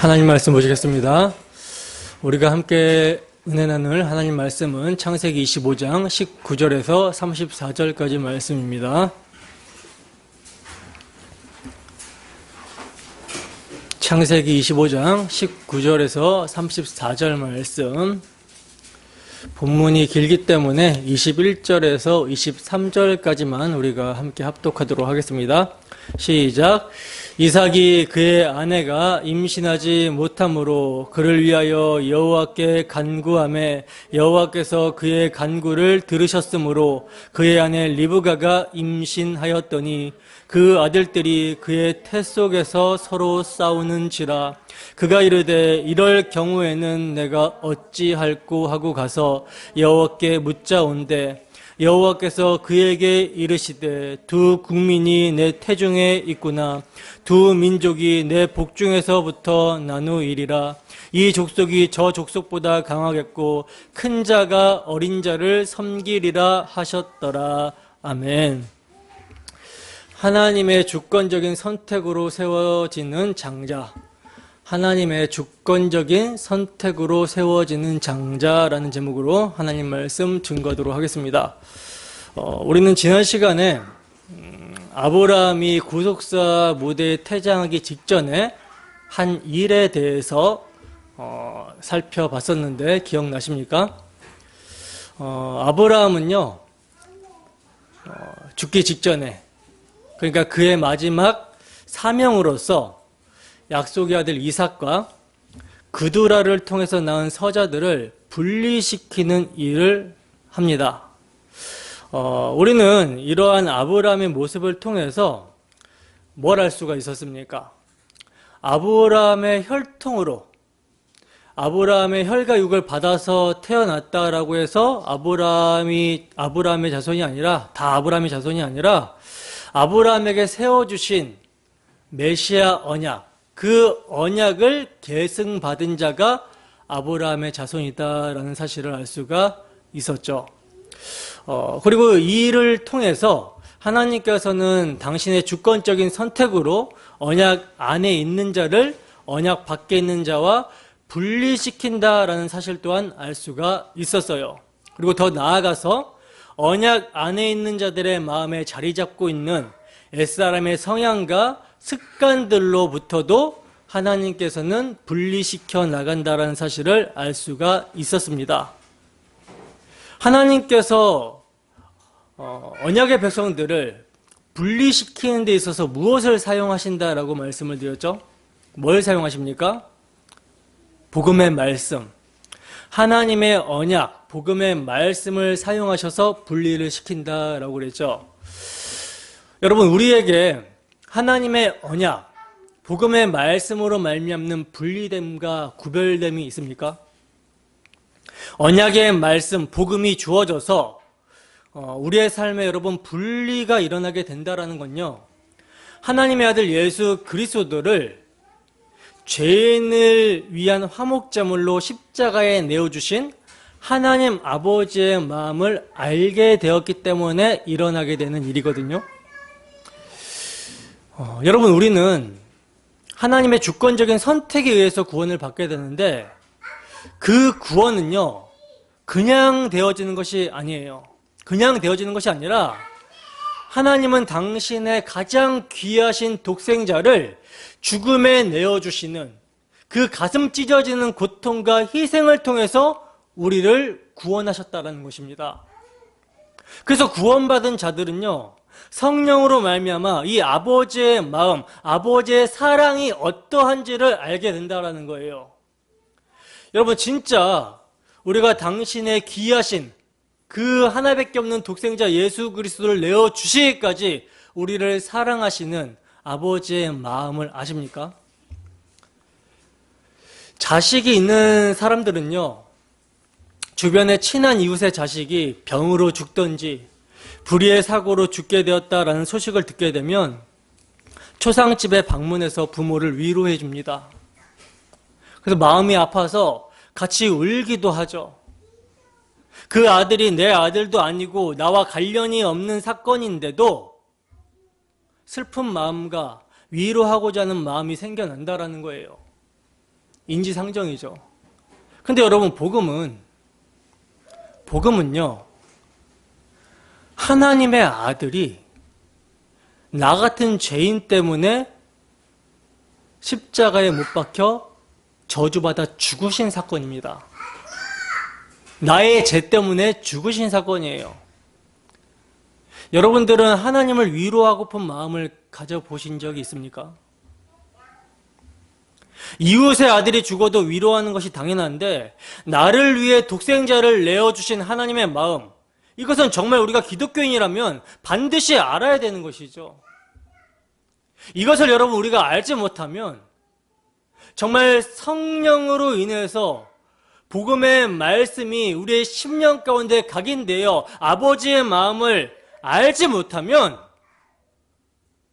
하나님 말씀 보시겠습니다. 우리가 함께 은혜 나눌 하나님 말씀은 창세기 25장 19절에서 34절까지 말씀입니다. 창세기 25장 19절에서 34절 말씀. 본문이 길기 때문에 21절에서 23절까지만 우리가 함께 합독하도록 하겠습니다. 시작. 이삭이 그의 아내가 임신하지 못함으로 그를 위하여 여호와께 간구하매 여호와께서 그의 간구를 들으셨으므로 그의 아내 리브가가 임신하였더니 그 아들들이 그의 태 속에서 서로 싸우는지라. 그가 이르되 이럴 경우에는 내가 어찌할꼬 하고 가서 여호와께 묻자온대 여호와께서 그에게 이르시되 두 국민이 내 태중에 있구나. 두 민족이 내 복중에서부터 나누이리라. 이 족속이 저 족속보다 강하겠고 큰 자가 어린 자를 섬기리라 하셨더라. 아멘. 하나님의 주권적인 선택으로 세워지는 장자. 하나님의 주권적인 선택으로 세워지는 장자라는 제목으로 하나님 말씀 증거하도록 하겠습니다. 우리는 지난 시간에 아브라함이 구속사 무대에 퇴장하기 직전에 한 일에 대해서 살펴봤었는데 기억나십니까? 아브라함은요, 죽기 직전에, 그러니까 그의 마지막 사명으로서 약속의 아들 이삭과 그두라를 통해서 낳은 서자들을 분리시키는 일을 합니다. 우리는 이러한 아브라함의 모습을 통해서 뭘 알 수가 있었습니까? 아브라함의 혈통으로, 아브라함의 혈과 육을 받아서 태어났다라고 해서 아브라함의 자손이 아니라, 다 아브라함의 자손이 아니라 아브라함에게 세워주신 메시아 언약, 그 언약을 계승받은 자가 아브라함의 자손이다라는 사실을 알 수가 있었죠. 그리고 이 일을 통해서 하나님께서는 당신의 주권적인 선택으로 언약 안에 있는 자를 언약 밖에 있는 자와 분리시킨다라는 사실 또한 알 수가 있었어요. 그리고 더 나아가서 언약 안에 있는 자들의 마음에 자리 잡고 있는 옛사람의 성향과 습관들로부터도 하나님께서는 분리시켜 나간다라는 사실을 알 수가 있었습니다. 하나님께서 언약의 백성들을 분리시키는 데 있어서 무엇을 사용하신다라고 말씀을 드렸죠? 뭘 사용하십니까? 복음의 말씀. 하나님의 언약, 복음의 말씀을 사용하셔서 분리를 시킨다라고 그랬죠. 여러분, 우리에게 하나님의 언약, 복음의 말씀으로 말미암는 분리됨과 구별됨이 있습니까? 언약의 말씀, 복음이 주어져서 우리의 삶에 여러분 분리가 일어나게 된다는 건요, 하나님의 아들 예수 그리스도를 죄인을 위한 화목제물로 십자가에 내어주신 하나님 아버지의 마음을 알게 되었기 때문에 일어나게 되는 일이거든요. 여러분, 우리는 하나님의 주권적인 선택에 의해서 구원을 받게 되는데 그 구원은요, 그냥 되어지는 것이 아니에요. 그냥 되어지는 것이 아니라 하나님은 당신의 가장 귀하신 독생자를 죽음에 내어주시는 그 가슴 찢어지는 고통과 희생을 통해서 우리를 구원하셨다는 것입니다. 그래서 구원받은 자들은요, 성령으로 말미암아 이 아버지의 마음, 아버지의 사랑이 어떠한지를 알게 된다는 거예요. 여러분, 진짜 우리가 당신의 귀하신 그 하나밖에 없는 독생자 예수 그리스도를 내어주시기까지 우리를 사랑하시는 아버지의 마음을 아십니까? 자식이 있는 사람들은요, 주변에 친한 이웃의 자식이 병으로 죽든지 불의의 사고로 죽게 되었다라는 소식을 듣게 되면 초상집에 방문해서 부모를 위로해 줍니다. 그래서 마음이 아파서 같이 울기도 하죠. 그 아들이 내 아들도 아니고 나와 관련이 없는 사건인데도 슬픈 마음과 위로하고자 하는 마음이 생겨난다라는 거예요. 인지상정이죠. 근데 여러분, 복음은요, 하나님의 아들이 나 같은 죄인 때문에 십자가에 못 박혀 저주받아 죽으신 사건입니다. 나의 죄 때문에 죽으신 사건이에요. 여러분들은 하나님을 위로하고픈 마음을 가져보신 적이 있습니까? 이웃의 아들이 죽어도 위로하는 것이 당연한데, 나를 위해 독생자를 내어주신 하나님의 마음, 이것은 정말 우리가 기독교인이라면 반드시 알아야 되는 것이죠. 이것을 여러분 우리가 알지 못하면 정말 성령으로 인해서 복음의 말씀이 우리의 심령 가운데 각인되어 아버지의 마음을 알지 못하면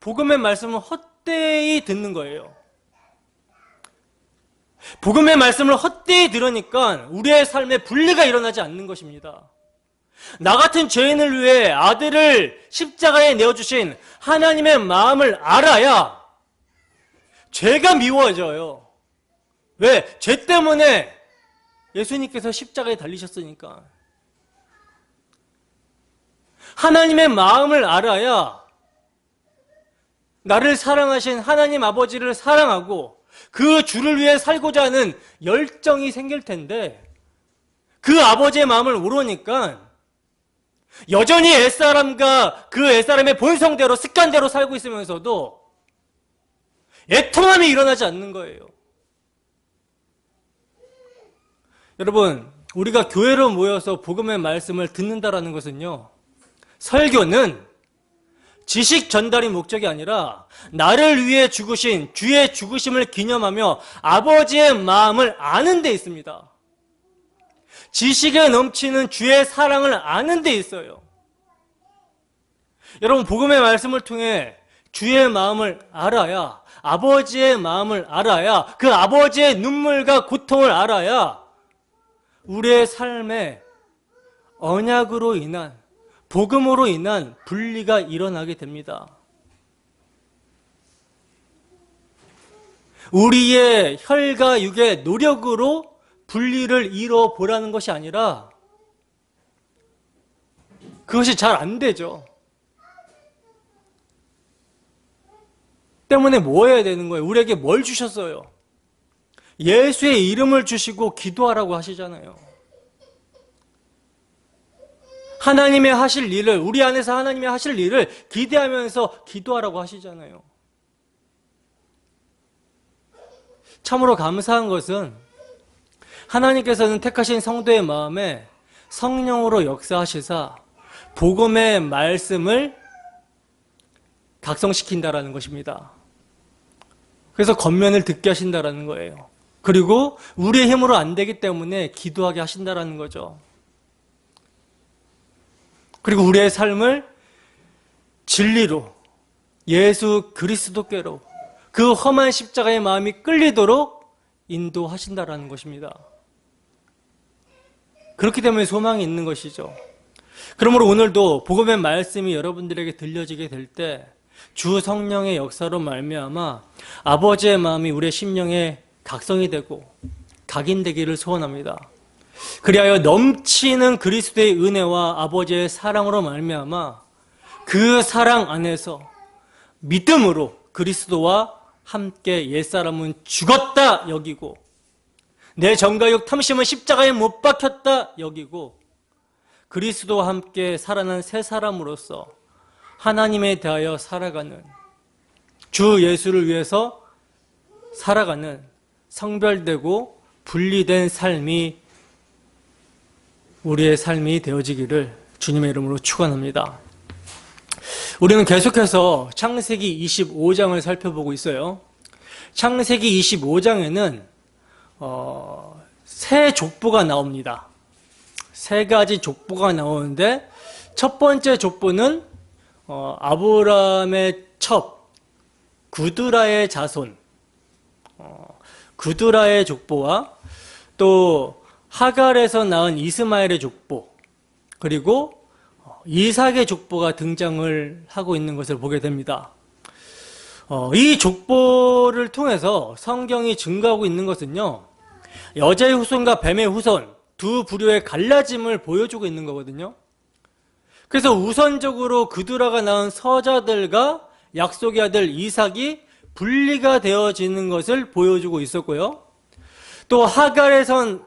복음의 말씀을 헛되이 듣는 거예요. 복음의 말씀을 헛되이 들으니까 우리의 삶에 분리가 일어나지 않는 것입니다. 나 같은 죄인을 위해 아들을 십자가에 내어주신 하나님의 마음을 알아야 죄가 미워져요. 왜? 죄 때문에 예수님께서 십자가에 달리셨으니까. 하나님의 마음을 알아야 나를 사랑하신 하나님 아버지를 사랑하고 그 주를 위해 살고자 하는 열정이 생길 텐데, 그 아버지의 마음을 모르니까 여전히 옛사람과 그 옛사람의 본성대로 습관대로 살고 있으면서도 애통함이 일어나지 않는 거예요. 여러분, 우리가 교회로 모여서 복음의 말씀을 듣는다라는 것은요, 설교는 지식 전달이 목적이 아니라 나를 위해 죽으신 주의 죽으심을 기념하며 아버지의 마음을 아는 데 있습니다. 지식에 넘치는 주의 사랑을 아는 데 있어요. 여러분, 복음의 말씀을 통해 주의 마음을 알아야, 아버지의 마음을 알아야, 그 아버지의 눈물과 고통을 알아야 우리의 삶에 언약으로 인한, 복음으로 인한 분리가 일어나게 됩니다. 우리의 혈과 육의 노력으로 분리를 이뤄보라는 것이 아니라 그것이 잘 안 되죠. 때문에 뭐 해야 되는 거예요? 우리에게 뭘 주셨어요? 예수의 이름을 주시고 기도하라고 하시잖아요. 하나님의 하실 일을, 우리 안에서 하나님의 하실 일을 기대하면서 기도하라고 하시잖아요. 참으로 감사한 것은 하나님께서는 택하신 성도의 마음에 성령으로 역사하시사 복음의 말씀을 각성시킨다라는 것입니다. 그래서 겉면을 듣게 하신다라는 거예요. 그리고 우리의 힘으로 안 되기 때문에 기도하게 하신다라는 거죠. 그리고 우리의 삶을 진리로, 예수 그리스도께로, 그 험한 십자가의 마음이 끌리도록 인도하신다라는 것입니다. 그렇기 때문에 소망이 있는 것이죠. 그러므로 오늘도 복음의 말씀이 여러분들에게 들려지게 될 때 주 성령의 역사로 말미암아 아버지의 마음이 우리의 심령에 각성이 되고 각인되기를 소원합니다. 그리하여 넘치는 그리스도의 은혜와 아버지의 사랑으로 말미암아 그 사랑 안에서 믿음으로 그리스도와 함께 옛사람은 죽었다 여기고 내 정가욕 탐심은 십자가에 못 박혔다 여기고 그리스도와 함께 살아난 새 사람으로서 하나님에 대하여 살아가는, 주 예수를 위해서 살아가는 성별되고 분리된 삶이 우리의 삶이 되어지기를 주님의 이름으로 축원합니다. 우리는 계속해서 창세기 25장을 살펴보고 있어요. 창세기 25장에는 세 족보가 나옵니다. 세 가지 족보가 나오는데 첫 번째 족보는 아브라함의 첩 구드라의 자손, 구드라의 족보와 또 하갈에서 낳은 이스마엘의 족보, 그리고 이삭의 족보가 등장을 하고 있는 것을 보게 됩니다. 이 족보를 통해서 성경이 증거하고 있는 것은요, 여자의 후손과 뱀의 후손 두 부류의 갈라짐을 보여주고 있는 거거든요. 그래서 우선적으로 그두라가 낳은 서자들과 약속의 아들 이삭이 분리가 되어지는 것을 보여주고 있었고요. 또 하갈에선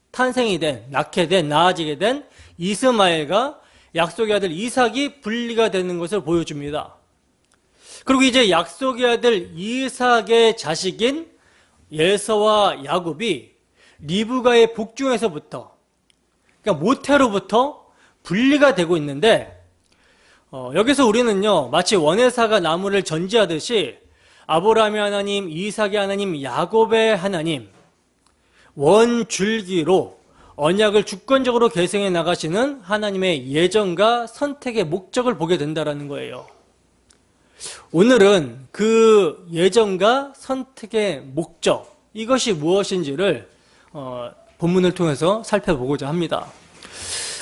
탄생이 된, 낳게 된, 낳아지게 된 이스마엘과 약속의 아들 이삭이 분리가 되는 것을 보여줍니다. 그리고 이제 약속의 아들 이삭의 자식인 에서와 야곱이 리브가의 복중에서부터, 그러니까 모태로부터 분리가 되고 있는데, 여기서 우리는요, 마치 원해사가 나무를 전지하듯이 아브라함의 하나님, 이삭의 하나님, 야곱의 하나님, 원줄기로 언약을 주권적으로 계승해 나가시는 하나님의 예정과 선택의 목적을 보게 된다는 거예요. 오늘은 그 예정과 선택의 목적, 이것이 무엇인지를 본문을 통해서 살펴보고자 합니다.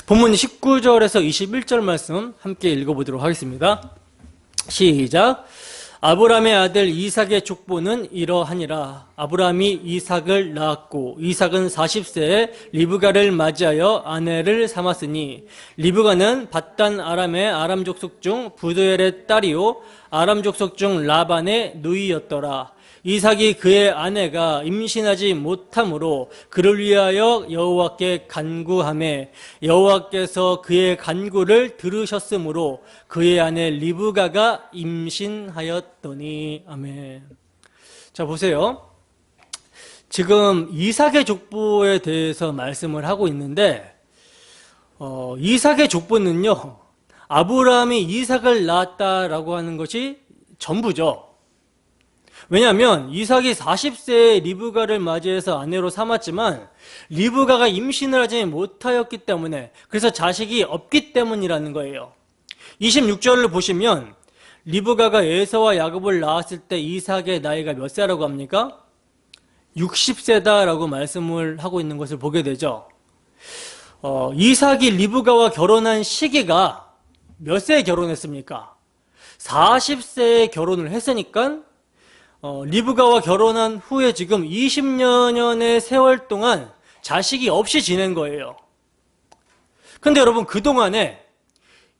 본문 19절에서 21절 말씀 함께 읽어보도록 하겠습니다. 시작. 아브라함의 아들 이삭의 족보는 이러하니라. 아브라함이 이삭을 낳았고 이삭은 40세에 리브가를 맞이하여 아내를 삼았으니 리브가는 밧단 아람의 아람 족속 중 부두엘의 딸이요 아람 족속 중 라반의 누이였더라. 이삭이 그의 아내가 임신하지 못함으로 그를 위하여 여호와께 간구하매 여호와께서 그의 간구를 들으셨으므로 그의 아내 리브가가 임신하였더니. 아멘. 자, 보세요. 지금 이삭의 족보에 대해서 말씀을 하고 있는데 이삭의 족보는요, 아브라함이 이삭을 낳았다라고 하는 것이 전부죠. 왜냐하면 이삭이 40세에 리브가를 맞이해서 아내로 삼았지만 리브가가 임신을 하지 못하였기 때문에, 그래서 자식이 없기 때문이라는 거예요. 26절을 보시면 리브가가 에서와 야곱을 낳았을 때 이삭의 나이가 몇 세라고 합니까? 60세다라고 말씀을 하고 있는 것을 보게 되죠. 이삭이 리브가와 결혼한 시기가 몇 세에 결혼했습니까? 40세에 결혼을 했으니까 리브가와 결혼한 후에 지금 20여년의 세월 동안 자식이 없이 지낸 거예요. 근데 여러분, 그동안에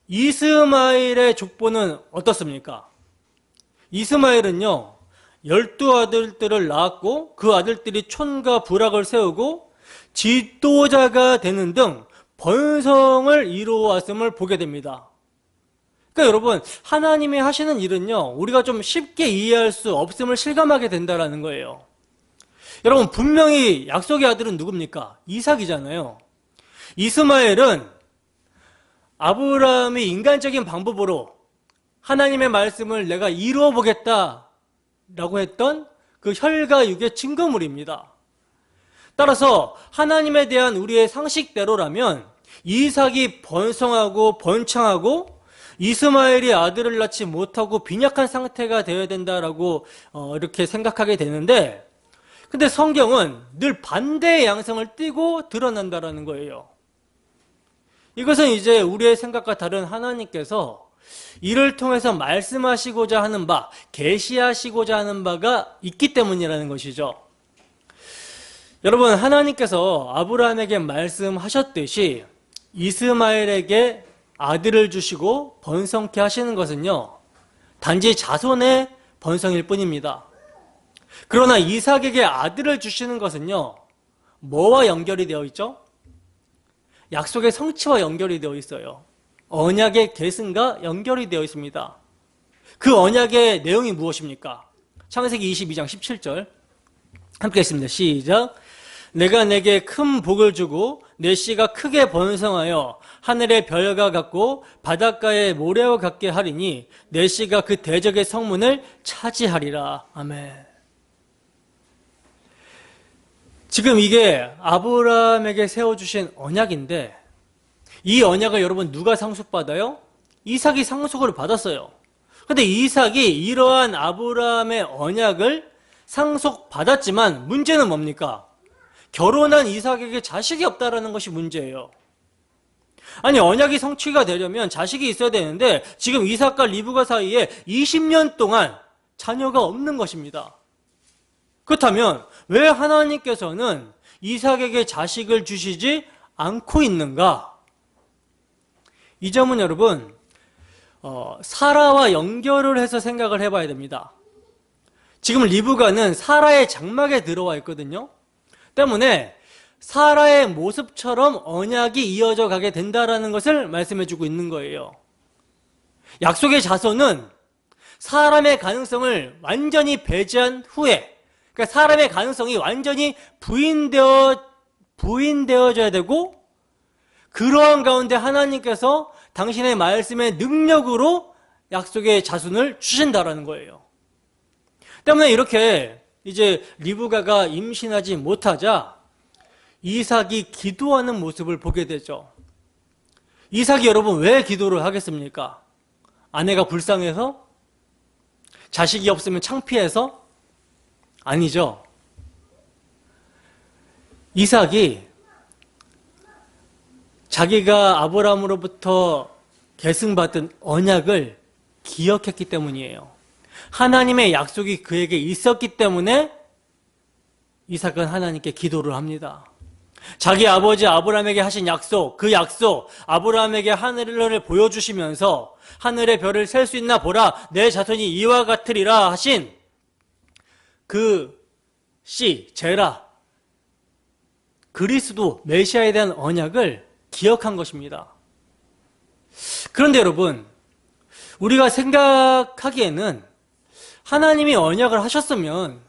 이스마엘의 족보는 어떻습니까? 이스마엘은요, 12아들들을 낳았고 그 아들들이 촌과 부락을 세우고 지도자가 되는 등 번성을 이루어왔음을 보게 됩니다. 그러니까 여러분, 하나님이 하시는 일은요, 우리가 좀 쉽게 이해할 수 없음을 실감하게 된다는 거예요. 여러분, 분명히 약속의 아들은 누굽니까? 이삭이잖아요. 이스마엘은 아브라함이 인간적인 방법으로 하나님의 말씀을 내가 이루어 보겠다라고 했던 그 혈과 육의 증거물입니다. 따라서 하나님에 대한 우리의 상식대로라면 이삭이 번성하고 번창하고 이스마엘이 아들을 낳지 못하고 빈약한 상태가 되어야 된다라고 이렇게 생각하게 되는데, 근데 성경은 늘 반대의 양상을 띠고 드러난다라는 거예요. 이것은 이제 우리의 생각과 다른 하나님께서 이를 통해서 말씀하시고자 하는 바, 계시하시고자 하는 바가 있기 때문이라는 것이죠. 여러분, 하나님께서 아브라함에게 말씀하셨듯이 이스마엘에게 아들을 주시고 번성케 하시는 것은요, 단지 자손의 번성일 뿐입니다. 그러나 이삭에게 아들을 주시는 것은요, 뭐와 연결이 되어 있죠? 약속의 성취와 연결이 되어 있어요. 언약의 계승과 연결이 되어 있습니다. 그 언약의 내용이 무엇입니까? 창세기 22장 17절 함께 했습니다. 시작. 내가 내게 큰 복을 주고 내 씨가 크게 번성하여 하늘의 별과 같고 바닷가의 모래와 같게 하리니 내 씨가 그 대적의 성문을 차지하리라. 아멘. 지금 이게 아브라함에게 세워주신 언약인데, 이 언약을 여러분 누가 상속받아요? 이삭이 상속을 받았어요. 근데 이삭이 이러한 아브라함의 언약을 상속받았지만 문제는 뭡니까? 결혼한 이삭에게 자식이 없다라는 것이 문제예요. 아니, 언약이 성취가 되려면 자식이 있어야 되는데 지금 이삭과 리브가 사이에 20년 동안 자녀가 없는 것입니다. 그렇다면 왜 하나님께서는 이삭에게 자식을 주시지 않고 있는가? 이 점은 여러분 사라와 연결을 해서 생각을 해봐야 됩니다. 지금 리브가는 사라의 장막에 들어와 있거든요. 때문에 사라의 모습처럼 언약이 이어져 가게 된다는 것을 말씀해주고 있는 거예요. 약속의 자손은 사람의 가능성을 완전히 배제한 후에, 그러니까 사람의 가능성이 완전히 부인되어져야 되고, 그러한 가운데 하나님께서 당신의 말씀의 능력으로 약속의 자손을 주신다라는 거예요. 때문에 이렇게 이제 리브가가 임신하지 못하자 이삭이 기도하는 모습을 보게 되죠. 이삭이 여러분 왜 기도를 하겠습니까? 아내가 불쌍해서? 자식이 없으면 창피해서? 아니죠. 이삭이 자기가 아브라함으로부터 계승받은 언약을 기억했기 때문이에요. 하나님의 약속이 그에게 있었기 때문에 이삭은 하나님께 기도를 합니다. 자기 아버지 아브라함에게 하신 약속, 그 약속, 아브라함에게 하늘을 보여주시면서 하늘의 별을 셀 수 있나 보라, 내 자손이 이와 같으리라 하신 그 씨, 제라, 그리스도, 메시아에 대한 언약을 기억한 것입니다. 그런데 여러분, 우리가 생각하기에는 하나님이 언약을 하셨으면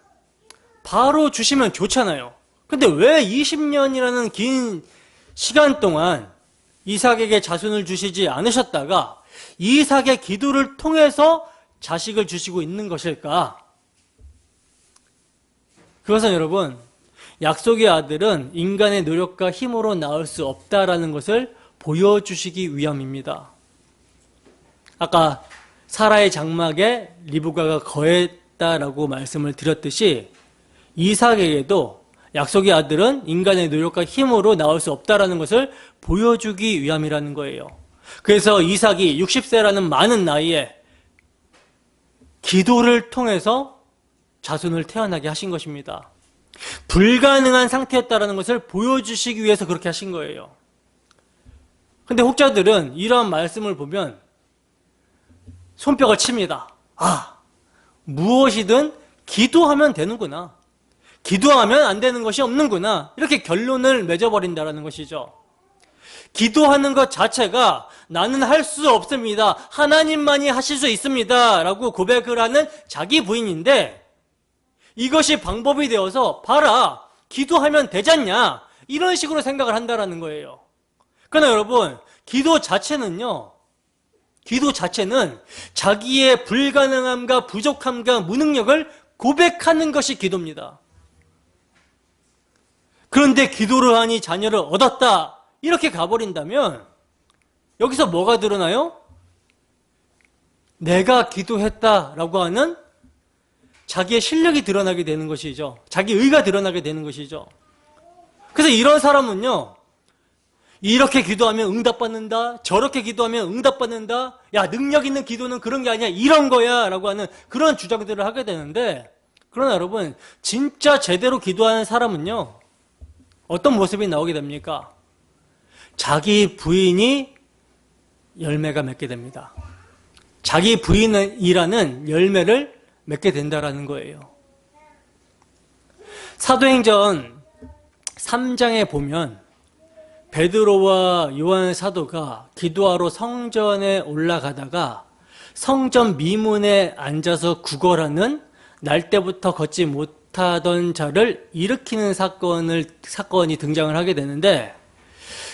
바로 주시면 좋잖아요. 근데 왜 20년이라는 긴 시간 동안 이삭에게 자손을 주시지 않으셨다가 이삭의 기도를 통해서 자식을 주시고 있는 것일까? 그것은 여러분, 약속의 아들은 인간의 노력과 힘으로 낳을 수 없다라는 것을 보여주시기 위함입니다. 아까 사라의 장막에 리브가가 거했다라고 말씀을 드렸듯이 이삭에게도 약속의 아들은 인간의 노력과 힘으로 낳을 수 없다라는 것을 보여주기 위함이라는 거예요. 그래서 이삭이 60세라는 많은 나이에 기도를 통해서 자손을 태어나게 하신 것입니다. 불가능한 상태였다라는 것을 보여주시기 위해서 그렇게 하신 거예요. 근데 혹자들은 이러한 말씀을 보면 손뼉을 칩니다. 아, 무엇이든 기도하면 되는구나. 기도하면 안 되는 것이 없는구나. 이렇게 결론을 맺어버린다는 것이죠. 기도하는 것 자체가 나는 할 수 없습니다. 하나님만이 하실 수 있습니다. 라고 고백을 하는 자기 부인인데 이것이 방법이 되어서 봐라, 기도하면 되잖냐, 이런 식으로 생각을 한다는 거예요. 그러나 여러분, 기도 자체는 자기의 불가능함과 부족함과 무능력을 고백하는 것이 기도입니다. 그런데 기도를 하니 자녀를 얻었다, 이렇게 가버린다면 여기서 뭐가 드러나요? 내가 기도했다라고 하는 자기의 실력이 드러나게 되는 것이죠. 자기 의가 드러나게 되는 것이죠. 그래서 이런 사람은요, 이렇게 기도하면 응답받는다, 저렇게 기도하면 응답받는다, 야, 능력 있는 기도는 그런 게 아니야, 이런 거야 라고 하는 그런 주장들을 하게 되는데, 그러나 여러분, 진짜 제대로 기도하는 사람은요, 어떤 모습이 나오게 됩니까? 자기 부인이 열매가 맺게 됩니다. 자기 부인이라는 열매를 맺게 된다라는 거예요. 사도행전 3장에 보면 베드로와 요한 사도가 기도하러 성전에 올라가다가 성전 미문에 앉아서 구걸하는 날 때부터 걷지 못하던 자를 일으키는 사건이 등장을 하게 되는데,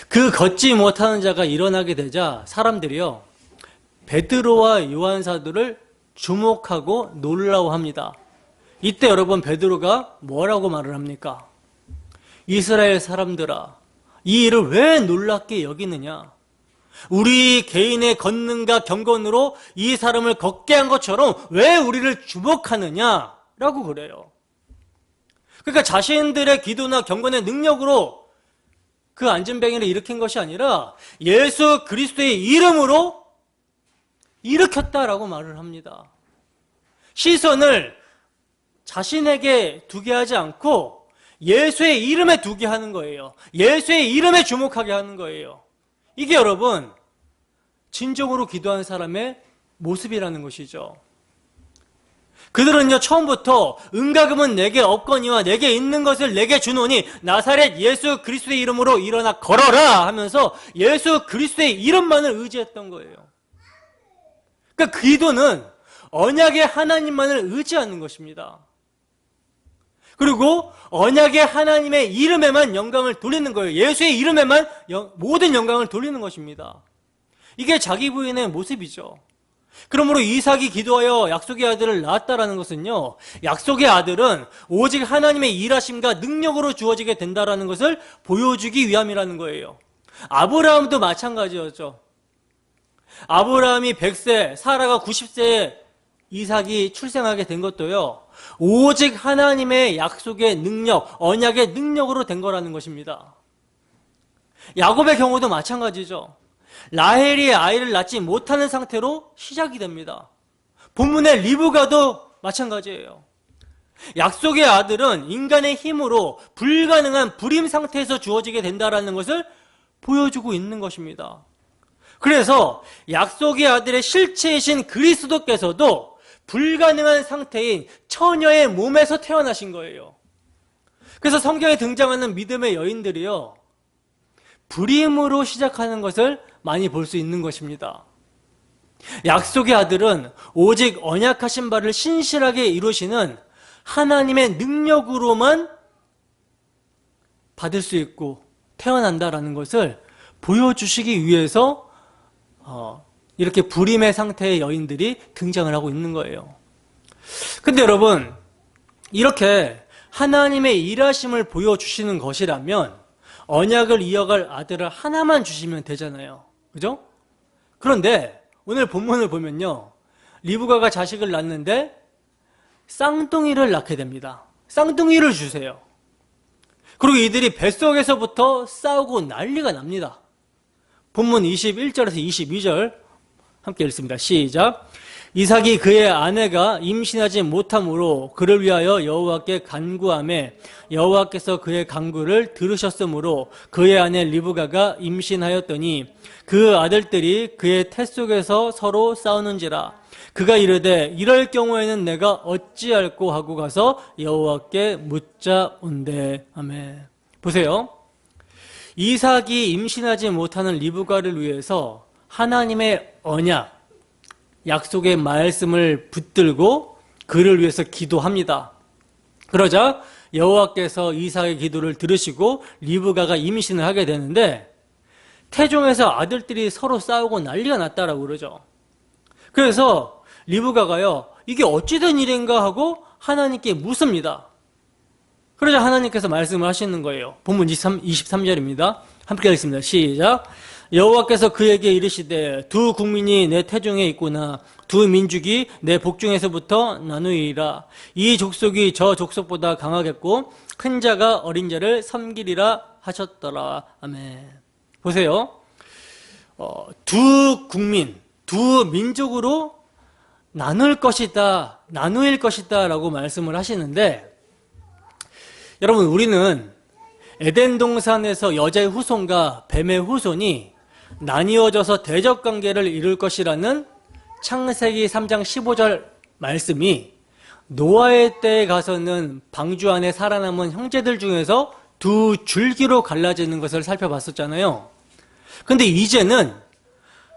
그 걷지 못하는 자가 일어나게 되자 사람들이요, 베드로와 요한 사도를 주목하고 놀라워합니다. 이때 여러분, 베드로가 뭐라고 말을 합니까? 이스라엘 사람들아, 이 일을 왜 놀랍게 여기느냐? 우리 개인의 권능과 경건으로 이 사람을 걷게 한 것처럼 왜 우리를 주목하느냐? 라고 그래요. 그러니까 자신들의 기도나 경건의 능력으로 그 안전뱅이를 일으킨 것이 아니라 예수 그리스도의 이름으로 일으켰다라고 말을 합니다. 시선을 자신에게 두게 하지 않고 예수의 이름에 두게 하는 거예요. 예수의 이름에 주목하게 하는 거예요. 이게 여러분 진정으로 기도하는 사람의 모습이라는 것이죠. 그들은요, 처음부터 은가금은 내게 없거니와 내게 있는 것을 내게 주노니 나사렛 예수 그리스도의 이름으로 일어나 걸어라 하면서 예수 그리스도의 이름만을 의지했던 거예요. 그러니까 기도는 언약의 하나님만을 의지하는 것입니다. 그리고 언약의 하나님의 이름에만 영광을 돌리는 거예요. 예수의 이름에만 모든 영광을 돌리는 것입니다. 이게 자기 부인의 모습이죠. 그러므로 이삭이 기도하여 약속의 아들을 낳았다라는 것은요, 약속의 아들은 오직 하나님의 일하심과 능력으로 주어지게 된다라는 것을 보여주기 위함이라는 거예요. 아브라함도 마찬가지였죠. 아브라함이 100세, 사라가 90세에 이삭이 출생하게 된 것도요, 오직 하나님의 약속의 능력, 언약의 능력으로 된 거라는 것입니다. 야곱의 경우도 마찬가지죠. 라헬이 아이를 낳지 못하는 상태로 시작이 됩니다. 본문의 리브가도 마찬가지예요. 약속의 아들은 인간의 힘으로 불가능한 불임 상태에서 주어지게 된다는 것을 보여주고 있는 것입니다. 그래서 약속의 아들의 실체이신 그리스도께서도 불가능한 상태인 처녀의 몸에서 태어나신 거예요. 그래서 성경에 등장하는 믿음의 여인들이요, 불임으로 시작하는 것을 많이 볼 수 있는 것입니다. 약속의 아들은 오직 언약하신 바를 신실하게 이루시는 하나님의 능력으로만 받을 수 있고 태어난다라는 것을 보여주시기 위해서 이렇게 불임의 상태의 여인들이 등장을 하고 있는 거예요. 근데 여러분, 이렇게 하나님의 일하심을 보여주시는 것이라면 언약을 이어갈 아들을 하나만 주시면 되잖아요. 그죠? 그런데 오늘 본문을 보면요, 리브가가 자식을 낳는데 쌍둥이를 낳게 됩니다. 쌍둥이를 주세요. 그리고 이들이 뱃속에서부터 싸우고 난리가 납니다. 본문 21절에서 22절 함께 읽습니다. 시작. 이삭이 그의 아내가 임신하지 못함으로 그를 위하여 여호와께 간구하매 여호와께서 그의 간구를 들으셨으므로 그의 아내 리브가가 임신하였더니 그 아들들이 그의 태 속에서 서로 싸우는지라. 그가 이르되 이럴 경우에는 내가 어찌할꼬 하고 가서 여호와께 묻자온대. 아멘. 보세요. 이삭이 임신하지 못하는 리브가를 위해서 하나님의 언약, 약속의 말씀을 붙들고 그를 위해서 기도합니다. 그러자 여호와께서 이삭의 기도를 들으시고 리브가가 임신을 하게 되는데 태중에서 아들들이 서로 싸우고 난리가 났다라고 그러죠. 그래서 리브가가요, 이게 어찌된 일인가 하고 하나님께 묻습니다. 그러자 하나님께서 말씀을 하시는 거예요. 본문 23절입니다. 함께 읽습니다. 시작. 여호와께서 그에게 이르시되 두 국민이 내 태중에 있구나. 두 민족이 내 복중에서부터 나누이라. 이 족속이 저 족속보다 강하겠고 큰 자가 어린 자를 섬기리라 하셨더라. 아멘. 보세요. 두 국민, 두 민족으로 나눌 것이다, 나누일 것이다 라고 말씀을 하시는데, 여러분, 우리는 에덴 동산에서 여자의 후손과 뱀의 후손이 나뉘어져서 대적관계를 이룰 것이라는 창세기 3장 15절 말씀이 노아의 때에 가서는 방주 안에 살아남은 형제들 중에서 두 줄기로 갈라지는 것을 살펴봤었잖아요. 근데 이제는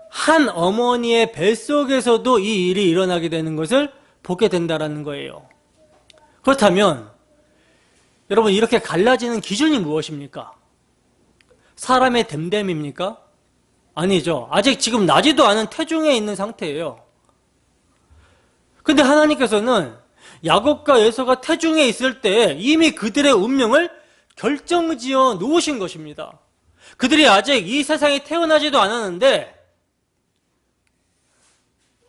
한 어머니의 뱃속에서도 이 일이 일어나게 되는 것을 보게 된다는 거예요. 그렇다면 여러분, 이렇게 갈라지는 기준이 무엇입니까? 사람의 됨됨입니까? 아니죠. 아직 지금 나지도 않은 태중에 있는 상태예요. 근데 하나님께서는 야곱과 에서가 태중에 있을 때 이미 그들의 운명을 결정지어 놓으신 것입니다. 그들이 아직 이 세상에 태어나지도 않았는데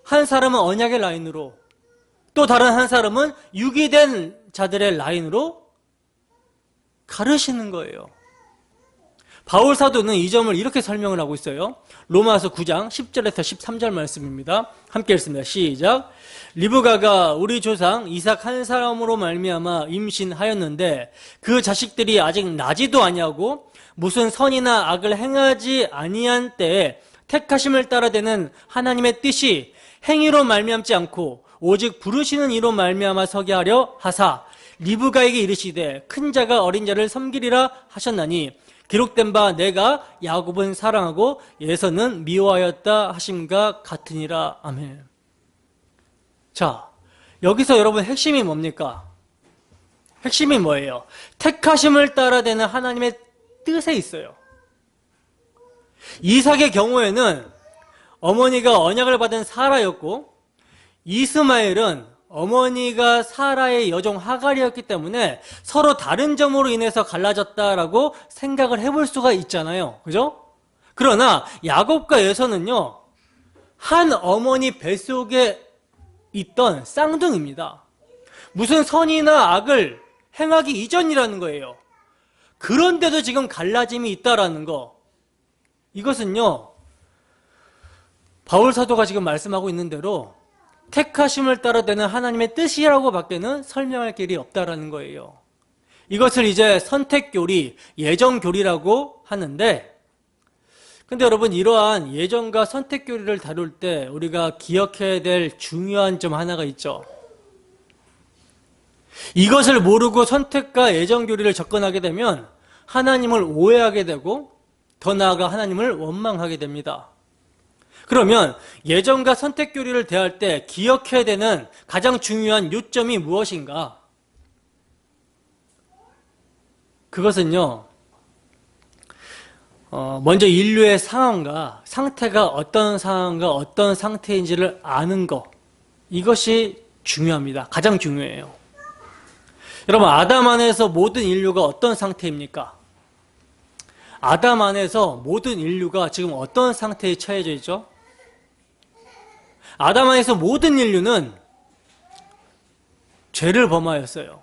한 사람은 언약의 라인으로, 또 다른 한 사람은 유기된 자들의 라인으로 가르시는 거예요. 바울 사도는 이 점을 이렇게 설명을 하고 있어요. 로마서 9장 10절에서 13절 말씀입니다. 함께 읽습니다. 시작. 리브가가 우리 조상 이삭 한 사람으로 말미암아 임신하였는데 그 자식들이 아직 나지도 아니하고 무슨 선이나 악을 행하지 아니한 때에 택하심을 따라되는 하나님의 뜻이 행위로 말미암지 않고 오직 부르시는 이로 말미암아 서게 하려 하사 리브가에게 이르시되 큰 자가 어린 자를 섬기리라 하셨나니 기록된 바 내가 야곱은 사랑하고 에서는 미워하였다 하심과 같으니라. 아멘. 자, 여기서 여러분 핵심이 뭡니까? 핵심이 뭐예요? 택하심을 따라되는 하나님의 뜻에 있어요. 이삭의 경우에는 어머니가 언약을 받은 사라였고 이스마엘은 어머니가 사라의 여종 하갈이었기 때문에 서로 다른 점으로 인해서 갈라졌다라고 생각을 해볼 수가 있잖아요. 그죠? 그러나 야곱과 에서는요, 한 어머니 뱃속에 있던 쌍둥이입니다. 무슨 선이나 악을 행하기 이전이라는 거예요. 그런데도 지금 갈라짐이 있다라는 거. 이것은요, 바울 사도가 지금 말씀하고 있는 대로 택하심을 따라 되는 하나님의 뜻이라고 밖에는 설명할 길이 없다라는 거예요. 이것을 이제 선택교리, 예정교리라고 하는데, 근데 여러분 이러한 예정과 선택교리를 다룰 때 우리가 기억해야 될 중요한 점 하나가 있죠. 이것을 모르고 선택과 예정교리를 접근하게 되면 하나님을 오해하게 되고 더 나아가 하나님을 원망하게 됩니다. 그러면 예정과 선택교리를 대할 때 기억해야 되는 가장 중요한 요점이 무엇인가? 그것은요, 먼저 인류의 상황과 상태가 어떤 상황과 어떤 상태인지를 아는 것, 이것이 중요합니다. 가장 중요해요. 여러분, 아담 안에서 모든 인류가 어떤 상태입니까? 아담 안에서 모든 인류가 지금 어떤 상태에 처해져 있죠? 아담 안에서 모든 인류는 죄를 범하였어요.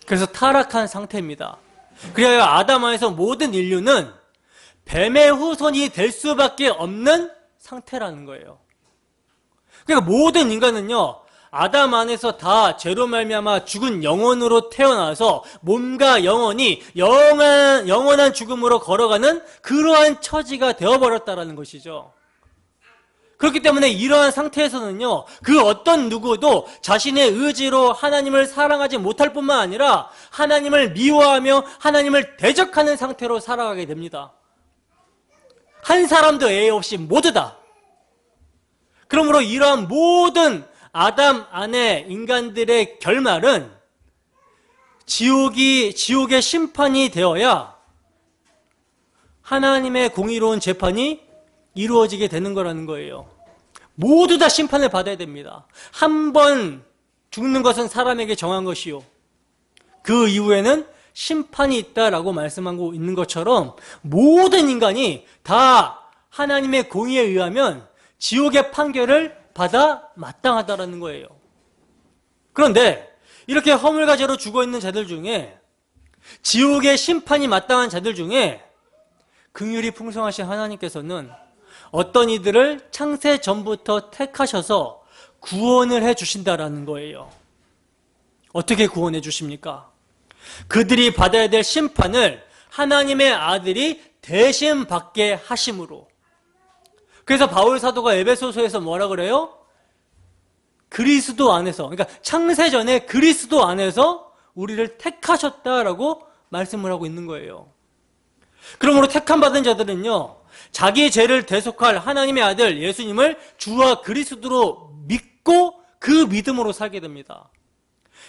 그래서 타락한 상태입니다. 그래야 아담 안에서 모든 인류는 뱀의 후손이 될 수밖에 없는 상태라는 거예요. 그러니까 모든 인간은요, 아담 안에서 다 죄로 말미암아 죽은 영혼으로 태어나서 몸과 영혼이 영원한 죽음으로 걸어가는 그러한 처지가 되어버렸다는 것이죠. 그렇기 때문에 이러한 상태에서는요, 그 어떤 누구도 자신의 의지로 하나님을 사랑하지 못할 뿐만 아니라 하나님을 미워하며 하나님을 대적하는 상태로 살아가게 됩니다. 한 사람도 예외 없이 모두 다. 그러므로 이러한 모든 아담 안의 인간들의 결말은 지옥의 심판이 되어야 하나님의 공의로운 재판이 이루어지게 되는 거라는 거예요. 모두 다 심판을 받아야 됩니다. 한 번 죽는 것은 사람에게 정한 것이요, 그 이후에는 심판이 있다라고 말씀하고 있는 것처럼 모든 인간이 다 하나님의 공의에 의하면 지옥의 판결을 받아 마땅하다라는 거예요. 그런데 이렇게 허물과 죄로 죽어있는 자들 중에, 지옥의 심판이 마땅한 자들 중에 긍휼이 풍성하신 하나님께서는 어떤 이들을 창세 전부터 택하셔서 구원을 해주신다라는 거예요. 어떻게 구원해 주십니까? 그들이 받아야 될 심판을 하나님의 아들이 대신 받게 하심으로. 그래서 바울 사도가 에베소서에서 뭐라 그래요? 그리스도 안에서, 그러니까 창세전에 그리스도 안에서 우리를 택하셨다라고 말씀을 하고 있는 거예요. 그러므로 택함 받은 자들은요, 자기 죄를 대속할 하나님의 아들 예수님을 주와 그리스도로 믿고 그 믿음으로 살게 됩니다.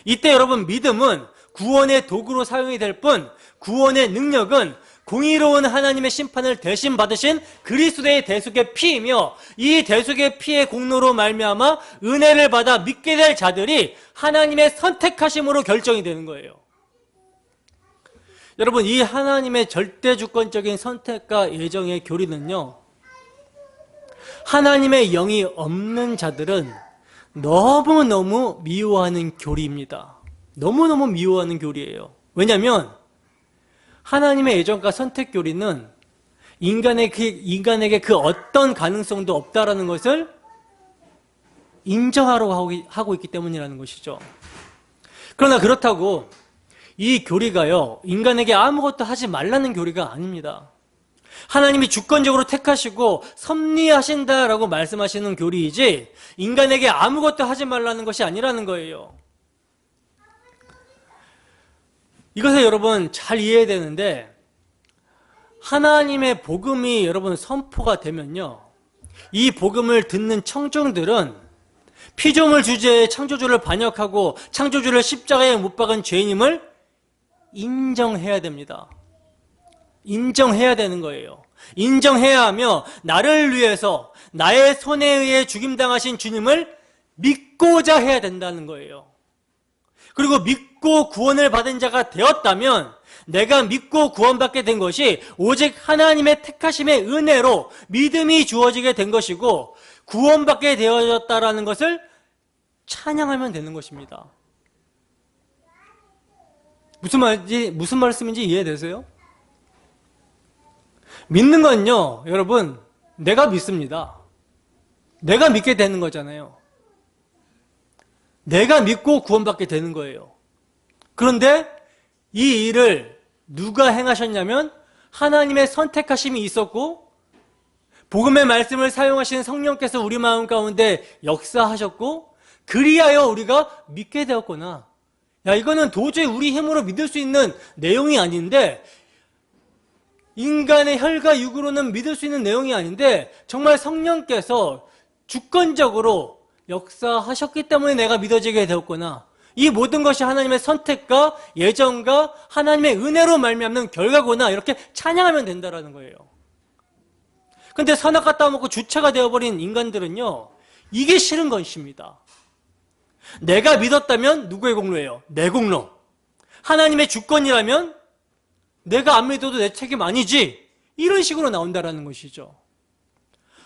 이때 여러분, 믿음은 구원의 도구로 사용이 될 뿐 구원의 능력은 공의로운 하나님의 심판을 대신 받으신 그리스도의 대속의 피이며, 이 대속의 피의 공로로 말미암아 은혜를 받아 믿게 될 자들이 하나님의 선택하심으로 결정이 되는 거예요. 여러분, 이 하나님의 절대 주권적인 선택과 예정의 교리는요, 하나님의 영이 없는 자들은 너무너무 미워하는 교리입니다. 너무너무 미워하는 교리예요. 왜냐하면 하나님의 예정과 선택 교리는 인간에게 그 어떤 가능성도 없다라는 것을 인정하라고 하고 있기 때문이라는 것이죠. 그러나 그렇다고 이 교리가요, 인간에게 아무것도 하지 말라는 교리가 아닙니다. 하나님이 주권적으로 택하시고 섭리하신다라고 말씀하시는 교리이지 인간에게 아무것도 하지 말라는 것이 아니라는 거예요. 이것을 여러분 잘 이해해야 되는데, 하나님의 복음이 여러분 선포가 되면요, 이 복음을 듣는 청중들은 피조물 주제의 창조주를 반역하고 창조주를 십자가에 못 박은 죄인임을 인정해야 됩니다. 인정해야 되는 거예요. 인정해야 하며 나를 위해서 나의 손에 의해 죽임당하신 주님을 믿고자 해야 된다는 거예요. 그리고 믿고 구원을 받은 자가 되었다면 내가 믿고 구원받게 된 것이 오직 하나님의 택하심의 은혜로 믿음이 주어지게 된 것이고 구원받게 되어졌다라는 것을 찬양하면 되는 것입니다. 무슨 말씀인지 이해되세요? 믿는 건요, 여러분, 내가 믿습니다. 내가 믿게 되는 거잖아요. 내가 믿고 구원받게 되는 거예요. 그런데 이 일을 누가 행하셨냐면 하나님의 선택하심이 있었고 복음의 말씀을 사용하시는 성령께서 우리 마음 가운데 역사하셨고 그리하여 우리가 믿게 되었구나. 야, 이거는 도저히 우리 힘으로 믿을 수 있는 내용이 아닌데, 인간의 혈과 육으로는 믿을 수 있는 내용이 아닌데 정말 성령께서 주권적으로 역사하셨기 때문에 내가 믿어지게 되었구나. 이 모든 것이 하나님의 선택과 예정과 하나님의 은혜로 말미암는 결과구나. 이렇게 찬양하면 된다는 거예요. 근데 선악과 따먹고 주체가 되어버린 인간들은요, 이게 싫은 것입니다. 내가 믿었다면 누구의 공로예요? 내 공로. 하나님의 주권이라면 내가 안 믿어도 내 책임 아니지. 이런 식으로 나온다는 것이죠.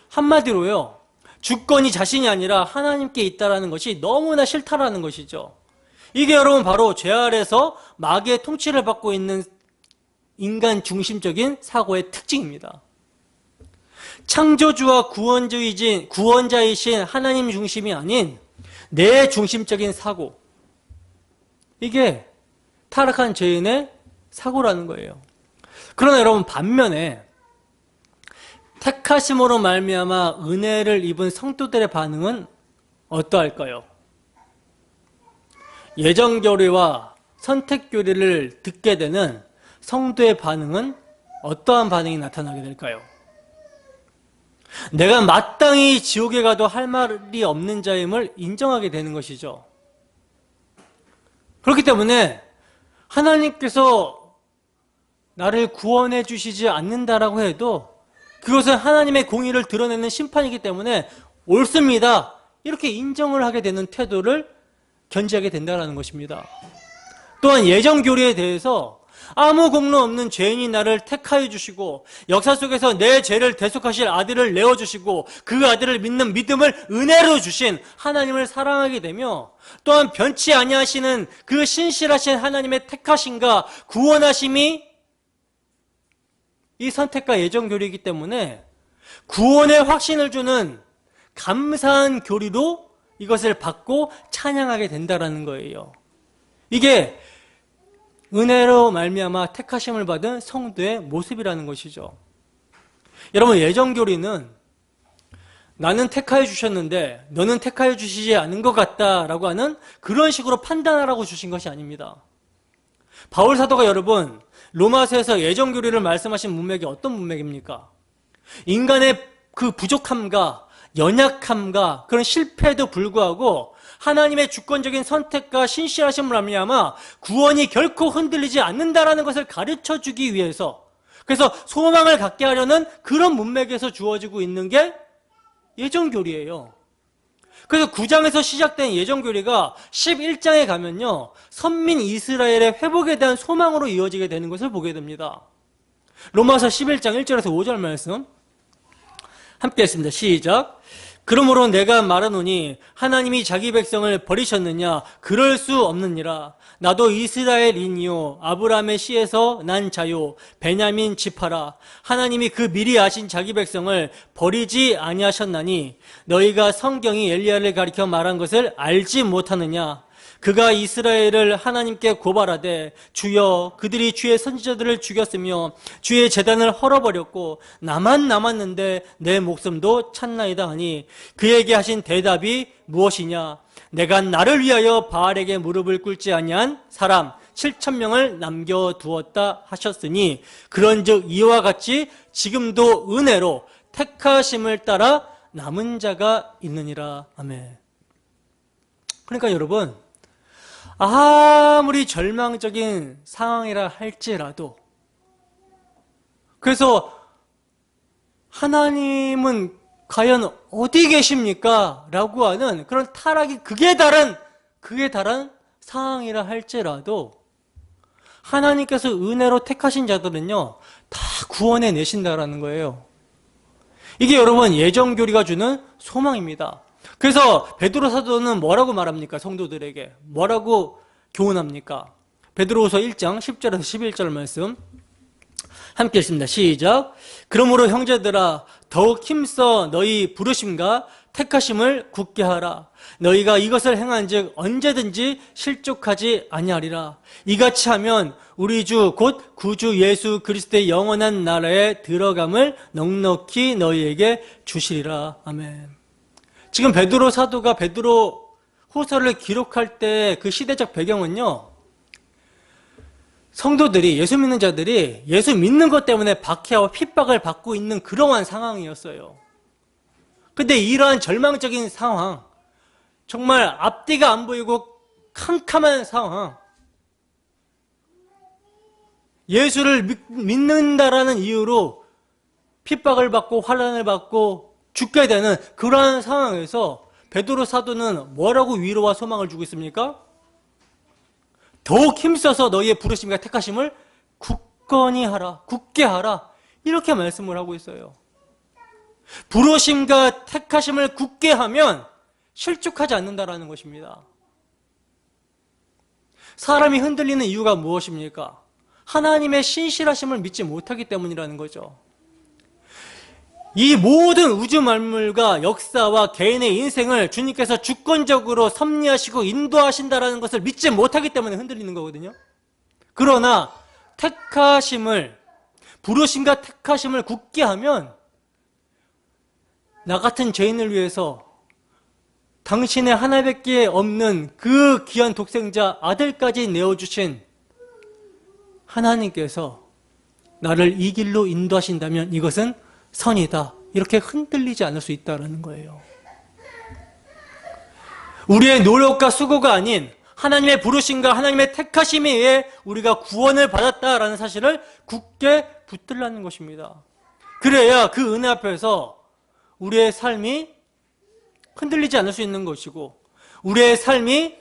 한마디로요, 주권이 자신이 아니라 하나님께 있다는 것이 너무나 싫다라는 것이죠. 이게 여러분 바로 죄 아래서 마귀의 통치를 받고 있는 인간 중심적인 사고의 특징입니다. 창조주와 구원자이신 하나님 중심이 아닌 내 중심적인 사고, 이게 타락한 죄인의 사고라는 거예요. 그러나 여러분, 반면에 택하심으로 말미암아 은혜를 입은 성도들의 반응은 어떠할까요? 예정교리와 선택교리를 듣게 되는 성도의 반응은 어떠한 반응이 나타나게 될까요? 내가 마땅히 지옥에 가도 할 말이 없는 자임을 인정하게 되는 것이죠. 그렇기 때문에 하나님께서 나를 구원해 주시지 않는다라고 해도 그것은 하나님의 공의를 드러내는 심판이기 때문에 옳습니다, 이렇게 인정을 하게 되는 태도를 견지하게 된다는 것입니다. 또한 예정교리에 대해서 아무 공로 없는 죄인이 나를 택하여 주시고 역사 속에서 내 죄를 대속하실 아들을 내어주시고 그 아들을 믿는 믿음을 은혜로 주신 하나님을 사랑하게 되며, 또한 변치 아니하시는 그 신실하신 하나님의 택하심과 구원하심이 이 선택과 예정교리이기 때문에 구원의 확신을 주는 감사한 교리로 이것을 받고 찬양하게 된다는 거예요. 이게 은혜로 말미암아 택하심을 받은 성도의 모습이라는 것이죠. 여러분, 예정교리는 나는 택하여 주셨는데 너는 택하여 주시지 않은 것 같다라고 하는 그런 식으로 판단하라고 주신 것이 아닙니다. 바울 사도가 여러분 로마서에서 예정교리를 말씀하신 문맥이 어떤 문맥입니까? 인간의 그 부족함과 연약함과 그런 실패에도 불구하고 하나님의 주권적인 선택과 신실하심을 말미암아 구원이 결코 흔들리지 않는다라는 것을 가르쳐주기 위해서, 그래서 소망을 갖게 하려는 그런 문맥에서 주어지고 있는 게 예정교리예요. 그래서 9장에서 시작된 예정교리가 11장에 가면요, 선민 이스라엘의 회복에 대한 소망으로 이어지게 되는 것을 보게 됩니다. 로마서 11장 1절에서 5절 말씀 함께 했습니다. 시작. 그러므로 내가 말하노니 하나님이 자기 백성을 버리셨느냐? 그럴 수 없느니라. 나도 이스라엘인이요 아브라함의 씨에서 난 자요 베냐민 지파라. 하나님이 그 미리 아신 자기 백성을 버리지 아니하셨나니 너희가 성경이 엘리야를 가리켜 말한 것을 알지 못하느냐? 그가 이스라엘을 하나님께 고발하되 주여 그들이 주의 선지자들을 죽였으며 주의 제단을 헐어버렸고 나만 남았는데 내 목숨도 찾나이다 하니 그에게 하신 대답이 무엇이냐? 내가 나를 위하여 바알에게 무릎을 꿇지 아니한 사람 7,000명을 남겨두었다 하셨으니 그런즉 이와 같이 지금도 은혜로 택하심을 따라 남은 자가 있느니라. 아멘. 그러니까 여러분, 아무리 절망적인 상황이라 할지라도, 그래서 하나님은 과연 어디 계십니까? 라고 하는 그런 타락이 극에 달한 상황이라 할지라도 하나님께서 은혜로 택하신 자들은요 다 구원해 내신다라는 거예요. 이게 여러분 예정교리가 주는 소망입니다. 그래서 베드로 사도는 뭐라고 말합니까? 성도들에게 뭐라고 교훈합니까? 베드로후서 1장 10절에서 11절 말씀 함께 읽습니다. 시작. 그러므로 형제들아 더욱 힘써 너희 부르심과 택하심을 굳게 하라. 너희가 이것을 행한즉 언제든지 실족하지 아니하리라. 이같이 하면 우리 주 곧 구주 예수 그리스도의 영원한 나라에 들어감을 넉넉히 너희에게 주시리라. 아멘. 지금 베드로 사도가 베드로 후서를 기록할 때 그 시대적 배경은요, 성도들이, 예수 믿는 자들이 예수 믿는 것 때문에 박해와 핍박을 받고 있는 그러한 상황이었어요. 근데 이러한 절망적인 상황, 정말 앞뒤가 안 보이고 캄캄한 상황, 예수를 믿는다라는 이유로 핍박을 받고 환난을 받고 죽게 되는 그러한 상황에서 베드로 사도는 뭐라고 위로와 소망을 주고 있습니까? 더욱 힘써서 너희의 부르심과 택하심을 굳건히 하라, 굳게 하라, 이렇게 말씀을 하고 있어요. 부르심과 택하심을 굳게 하면 실족하지 않는다라는 것입니다. 사람이 흔들리는 이유가 무엇입니까? 하나님의 신실하심을 믿지 못하기 때문이라는 거죠. 이 모든 우주 만물과 역사와 개인의 인생을 주님께서 주권적으로 섭리하시고 인도하신다라는 것을 믿지 못하기 때문에 흔들리는 거거든요. 그러나 부르심과 택하심을 굳게 하면 나 같은 죄인을 위해서 당신의 하나밖에 없는 그 귀한 독생자 아들까지 내어주신 하나님께서 나를 이 길로 인도하신다면 이것은 선이다. 이렇게 흔들리지 않을 수 있다는 거예요. 우리의 노력과 수고가 아닌 하나님의 부르심과 하나님의 택하심에 의해 우리가 구원을 받았다라는 사실을 굳게 붙들라는 것입니다. 그래야 그 은혜 앞에서 우리의 삶이 흔들리지 않을 수 있는 것이고 우리의 삶이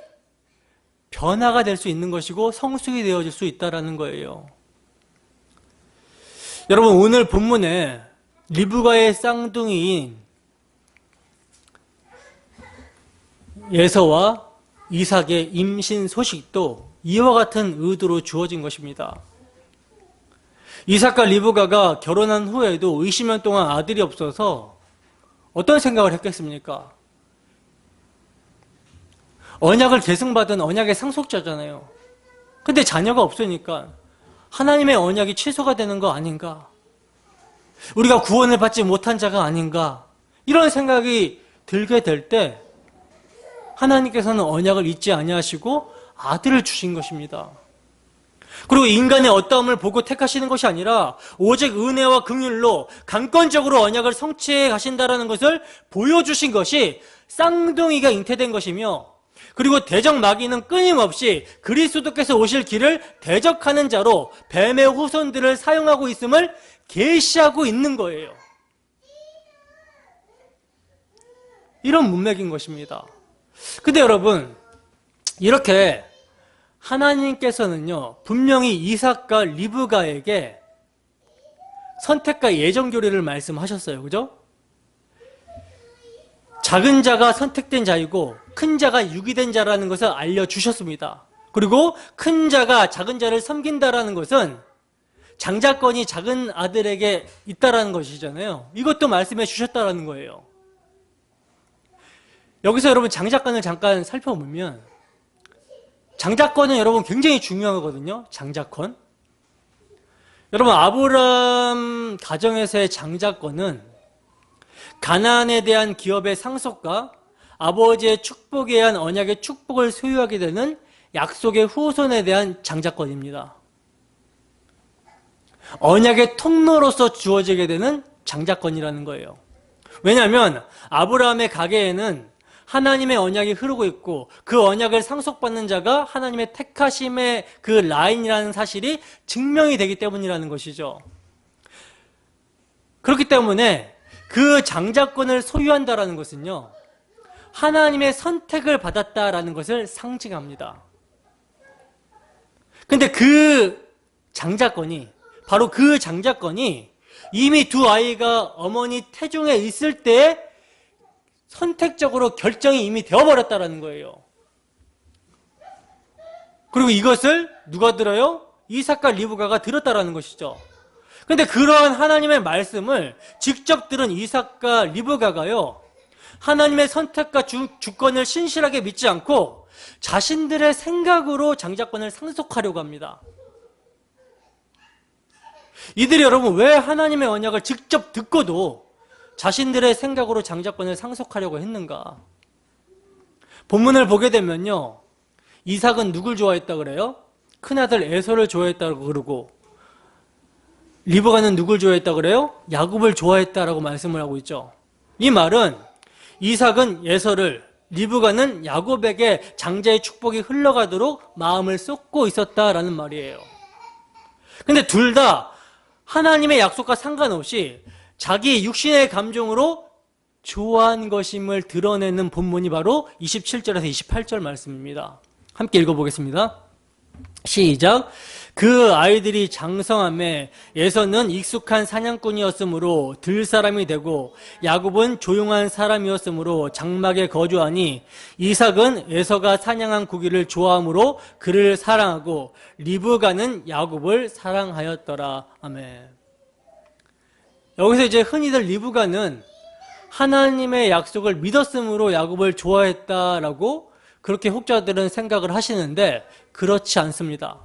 변화가 될 수 있는 것이고 성숙이 되어질 수 있다는 거예요. 여러분, 오늘 본문에 리브가의 쌍둥이인 에서와 이삭의 임신 소식도 이와 같은 의도로 주어진 것입니다. 이삭과 리브가가 결혼한 후에도 20년 동안 아들이 없어서 어떤 생각을 했겠습니까? 언약을 계승받은 언약의 상속자잖아요. 근데 자녀가 없으니까 하나님의 언약이 취소가 되는 거 아닌가? 우리가 구원을 받지 못한 자가 아닌가? 이런 생각이 들게 될 때 하나님께서는 언약을 잊지 아니하시고 아들을 주신 것입니다. 그리고 인간의 어떠함을 보고 택하시는 것이 아니라 오직 은혜와 긍휼로 강권적으로 언약을 성취해 가신다는 것을 보여주신 것이 쌍둥이가 잉태된 것이며, 그리고 대적 마귀는 끊임없이 그리스도께서 오실 길을 대적하는 자로 뱀의 후손들을 사용하고 있음을 계시하고 있는 거예요. 이런 문맥인 것입니다. 근데 여러분, 이렇게 하나님께서는요 분명히 이삭과 리브가에게 선택과 예정 교리를 말씀하셨어요. 그죠? 작은 자가 선택된 자이고 큰 자가 유기된 자라는 것을 알려주셨습니다. 그리고 큰 자가 작은 자를 섬긴다라는 것은 장자권이 작은 아들에게 있다라는 것이잖아요. 이것도 말씀해 주셨다라는 거예요. 여기서 여러분 장자권을 잠깐 살펴보면 장자권은 여러분 굉장히 중요하거든요. 장자권. 여러분 아브라함 가정에서의 장자권은 가나안에 대한 기업의 상속과 아버지의 축복에 의한 언약의 축복을 소유하게 되는 약속의 후손에 대한 장자권입니다. 언약의 통로로서 주어지게 되는 장자권이라는 거예요. 왜냐하면 아브라함의 가계에는 하나님의 언약이 흐르고 있고 그 언약을 상속받는 자가 하나님의 택하심의 그 라인이라는 사실이 증명이 되기 때문이라는 것이죠. 그렇기 때문에 그 장자권을 소유한다라는 것은요, 하나님의 선택을 받았다라는 것을 상징합니다. 근데 그 장자권이, 바로 그 장자권이 이미 두 아이가 어머니 태중에 있을 때 선택적으로 결정이 이미 되어버렸다라는 거예요. 그리고 이것을 누가 들어요? 이삭과 리브가가 들었다라는 것이죠. 근데 그러한 하나님의 말씀을 직접 들은 이삭과 리브가가요, 하나님의 선택과 주권을 신실하게 믿지 않고 자신들의 생각으로 장자권을 상속하려고 합니다. 이들이 여러분 왜 하나님의 언약을 직접 듣고도 자신들의 생각으로 장자권을 상속하려고 했는가? 본문을 보게 되면요, 이삭은 누굴 좋아했다 그래요? 큰아들 에서를 좋아했다고 그러고, 리브가는 누굴 좋아했다 그래요? 야곱을 좋아했다라고 말씀을 하고 있죠. 이 말은 이삭은 에서를, 리브가는 야곱에게 장자의 축복이 흘러가도록 마음을 쏟고 있었다라는 말이에요. 근데 둘 다 하나님의 약속과 상관없이 자기 육신의 감정으로 좋아한 것임을 드러내는 본문이 바로 27절에서 28절 말씀입니다. 함께 읽어보겠습니다. 시작. 그 아이들이 장성함에 에서는 익숙한 사냥꾼이었으므로 들 사람이 되고 야곱은 조용한 사람이었으므로 장막에 거주하니 이삭은 에서가 사냥한 고기를 좋아하므로 그를 사랑하고 리브가는 야곱을 사랑하였더라. 아멘. 여기서 이제 흔히들 리브가는 하나님의 약속을 믿었으므로 야곱을 좋아했다라고 그렇게 혹자들은 생각을 하시는데 그렇지 않습니다.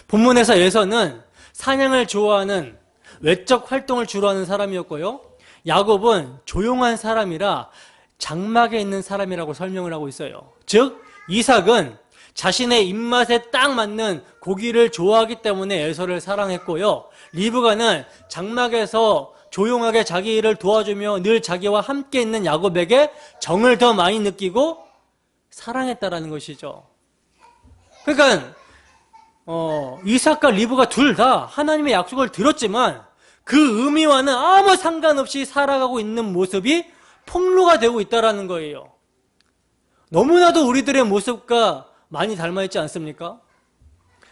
본문에서 에서는 사냥을 좋아하는 외적 활동을 주로 하는 사람이었고요, 야곱은 조용한 사람이라 장막에 있는 사람이라고 설명을 하고 있어요. 즉 이삭은 자신의 입맛에 딱 맞는 고기를 좋아하기 때문에 에서를 사랑했고요, 리브가는 장막에서 조용하게 자기 일을 도와주며 늘 자기와 함께 있는 야곱에게 정을 더 많이 느끼고 사랑했다라는 것이죠. 그러니까 이삭과 리브가 둘 다 하나님의 약속을 들었지만 그 의미와는 아무 상관없이 살아가고 있는 모습이 폭로가 되고 있다는 거예요. 너무나도 우리들의 모습과 많이 닮아있지 않습니까?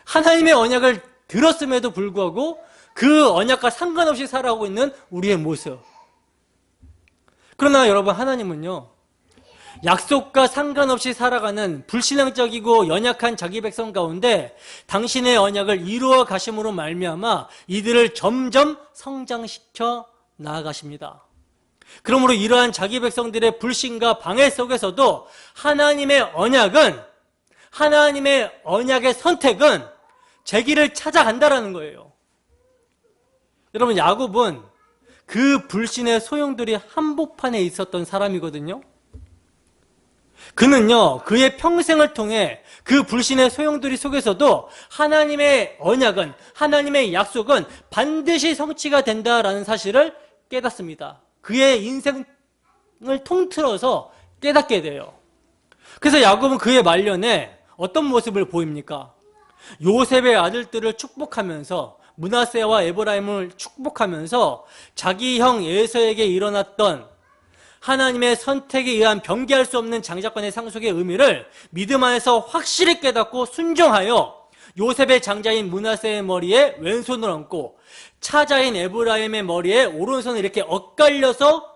하나님의 언약을 들었음에도 불구하고 그 언약과 상관없이 살아가고 있는 우리의 모습. 그러나 여러분, 하나님은요, 약속과 상관없이 살아가는 불신앙적이고 연약한 자기 백성 가운데 당신의 언약을 이루어 가심으로 말미암아 이들을 점점 성장시켜 나아가십니다. 그러므로 이러한 자기 백성들의 불신과 방해 속에서도 하나님의 언약의 선택은 제 길을 찾아간다라는 거예요. 여러분, 야곱은 그 불신의 소용돌이 한복판에 있었던 사람이거든요. 그는요, 그의 평생을 통해 그 불신의 소용돌이 속에서도 하나님의 언약은, 하나님의 약속은 반드시 성취가 된다라는 사실을 깨닫습니다. 그의 인생을 통틀어서 깨닫게 돼요. 그래서 야곱은 그의 말년에 어떤 모습을 보입니까? 요셉의 아들들을 축복하면서, 므낫세와 에브라임을 축복하면서 자기 형 에서에게 일어났던 하나님의 선택에 의한 변개할 수 없는 장자권의 상속의 의미를 믿음 안에서 확실히 깨닫고 순종하여 요셉의 장자인 므낫세의 머리에 왼손을 얹고 차자인 에브라임의 머리에 오른손을 이렇게 엇갈려서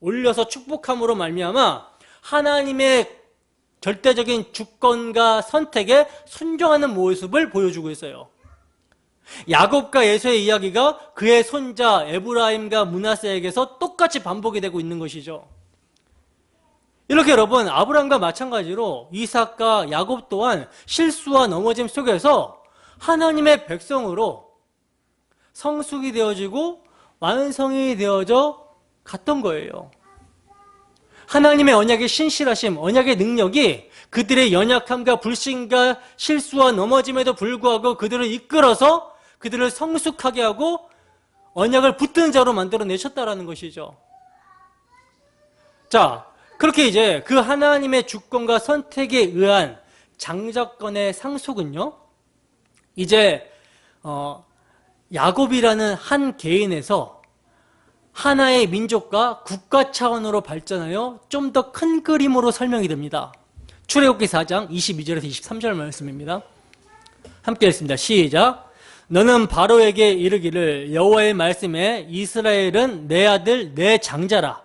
올려서 축복함으로 말미암아 하나님의 절대적인 주권과 선택에 순종하는 모습을 보여주고 있어요. 야곱과 에서의 이야기가 그의 손자 에브라임과 므낫세에게서 똑같이 반복이 되고 있는 것이죠. 이렇게 여러분, 아브라함과 마찬가지로 이삭과 야곱 또한 실수와 넘어짐 속에서 하나님의 백성으로 성숙이 되어지고 완성이 되어져 갔던 거예요. 하나님의 언약의 신실하심, 언약의 능력이 그들의 연약함과 불신과 실수와 넘어짐에도 불구하고 그들을 이끌어서 그들을 성숙하게 하고 언약을 붙든 자로 만들어내셨다라는 것이죠. 자, 그렇게 이제 그 하나님의 주권과 선택에 의한 장자권의 상속은요, 이제 야곱이라는 한 개인에서 하나의 민족과 국가 차원으로 발전하여 좀 더 큰 그림으로 설명이 됩니다. 출애굽기 4장 22절에서 23절 말씀입니다. 함께 읽습니다. 시작. 너는 바로에게 이르기를 여호와의 말씀에 이스라엘은 내 아들 내 장자라.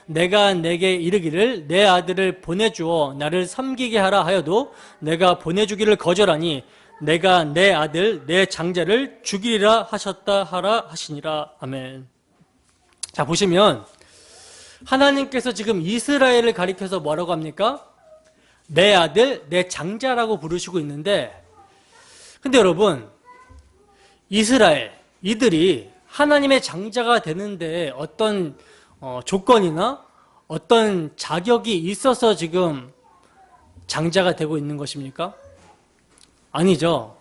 내가 내게 이르기를 내 아들을 보내주어 나를 섬기게 하라 하여도 내가 보내주기를 거절하니 내가 내 아들 내 장자를 죽이리라 하셨다 하라 하시니라. 아멘. 자, 보시면 하나님께서 지금 이스라엘을 가리켜서 뭐라고 합니까? 내 아들 내 장자라고 부르시고 있는데, 근데 여러분, 이스라엘 이들이 하나님의 장자가 되는데 어떤 조건이나 어떤 자격이 있어서 지금 장자가 되고 있는 것입니까? 아니죠.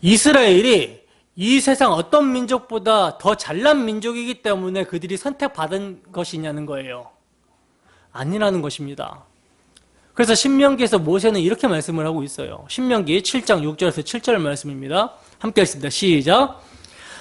이스라엘이 이 세상 어떤 민족보다 더 잘난 민족이기 때문에 그들이 선택받은 것이냐는 거예요. 아니라는 것입니다. 그래서 신명기에서 모세는 이렇게 말씀을 하고 있어요. 신명기 7장 6절에서 7절 말씀입니다. 함께 읽습니다. 시작.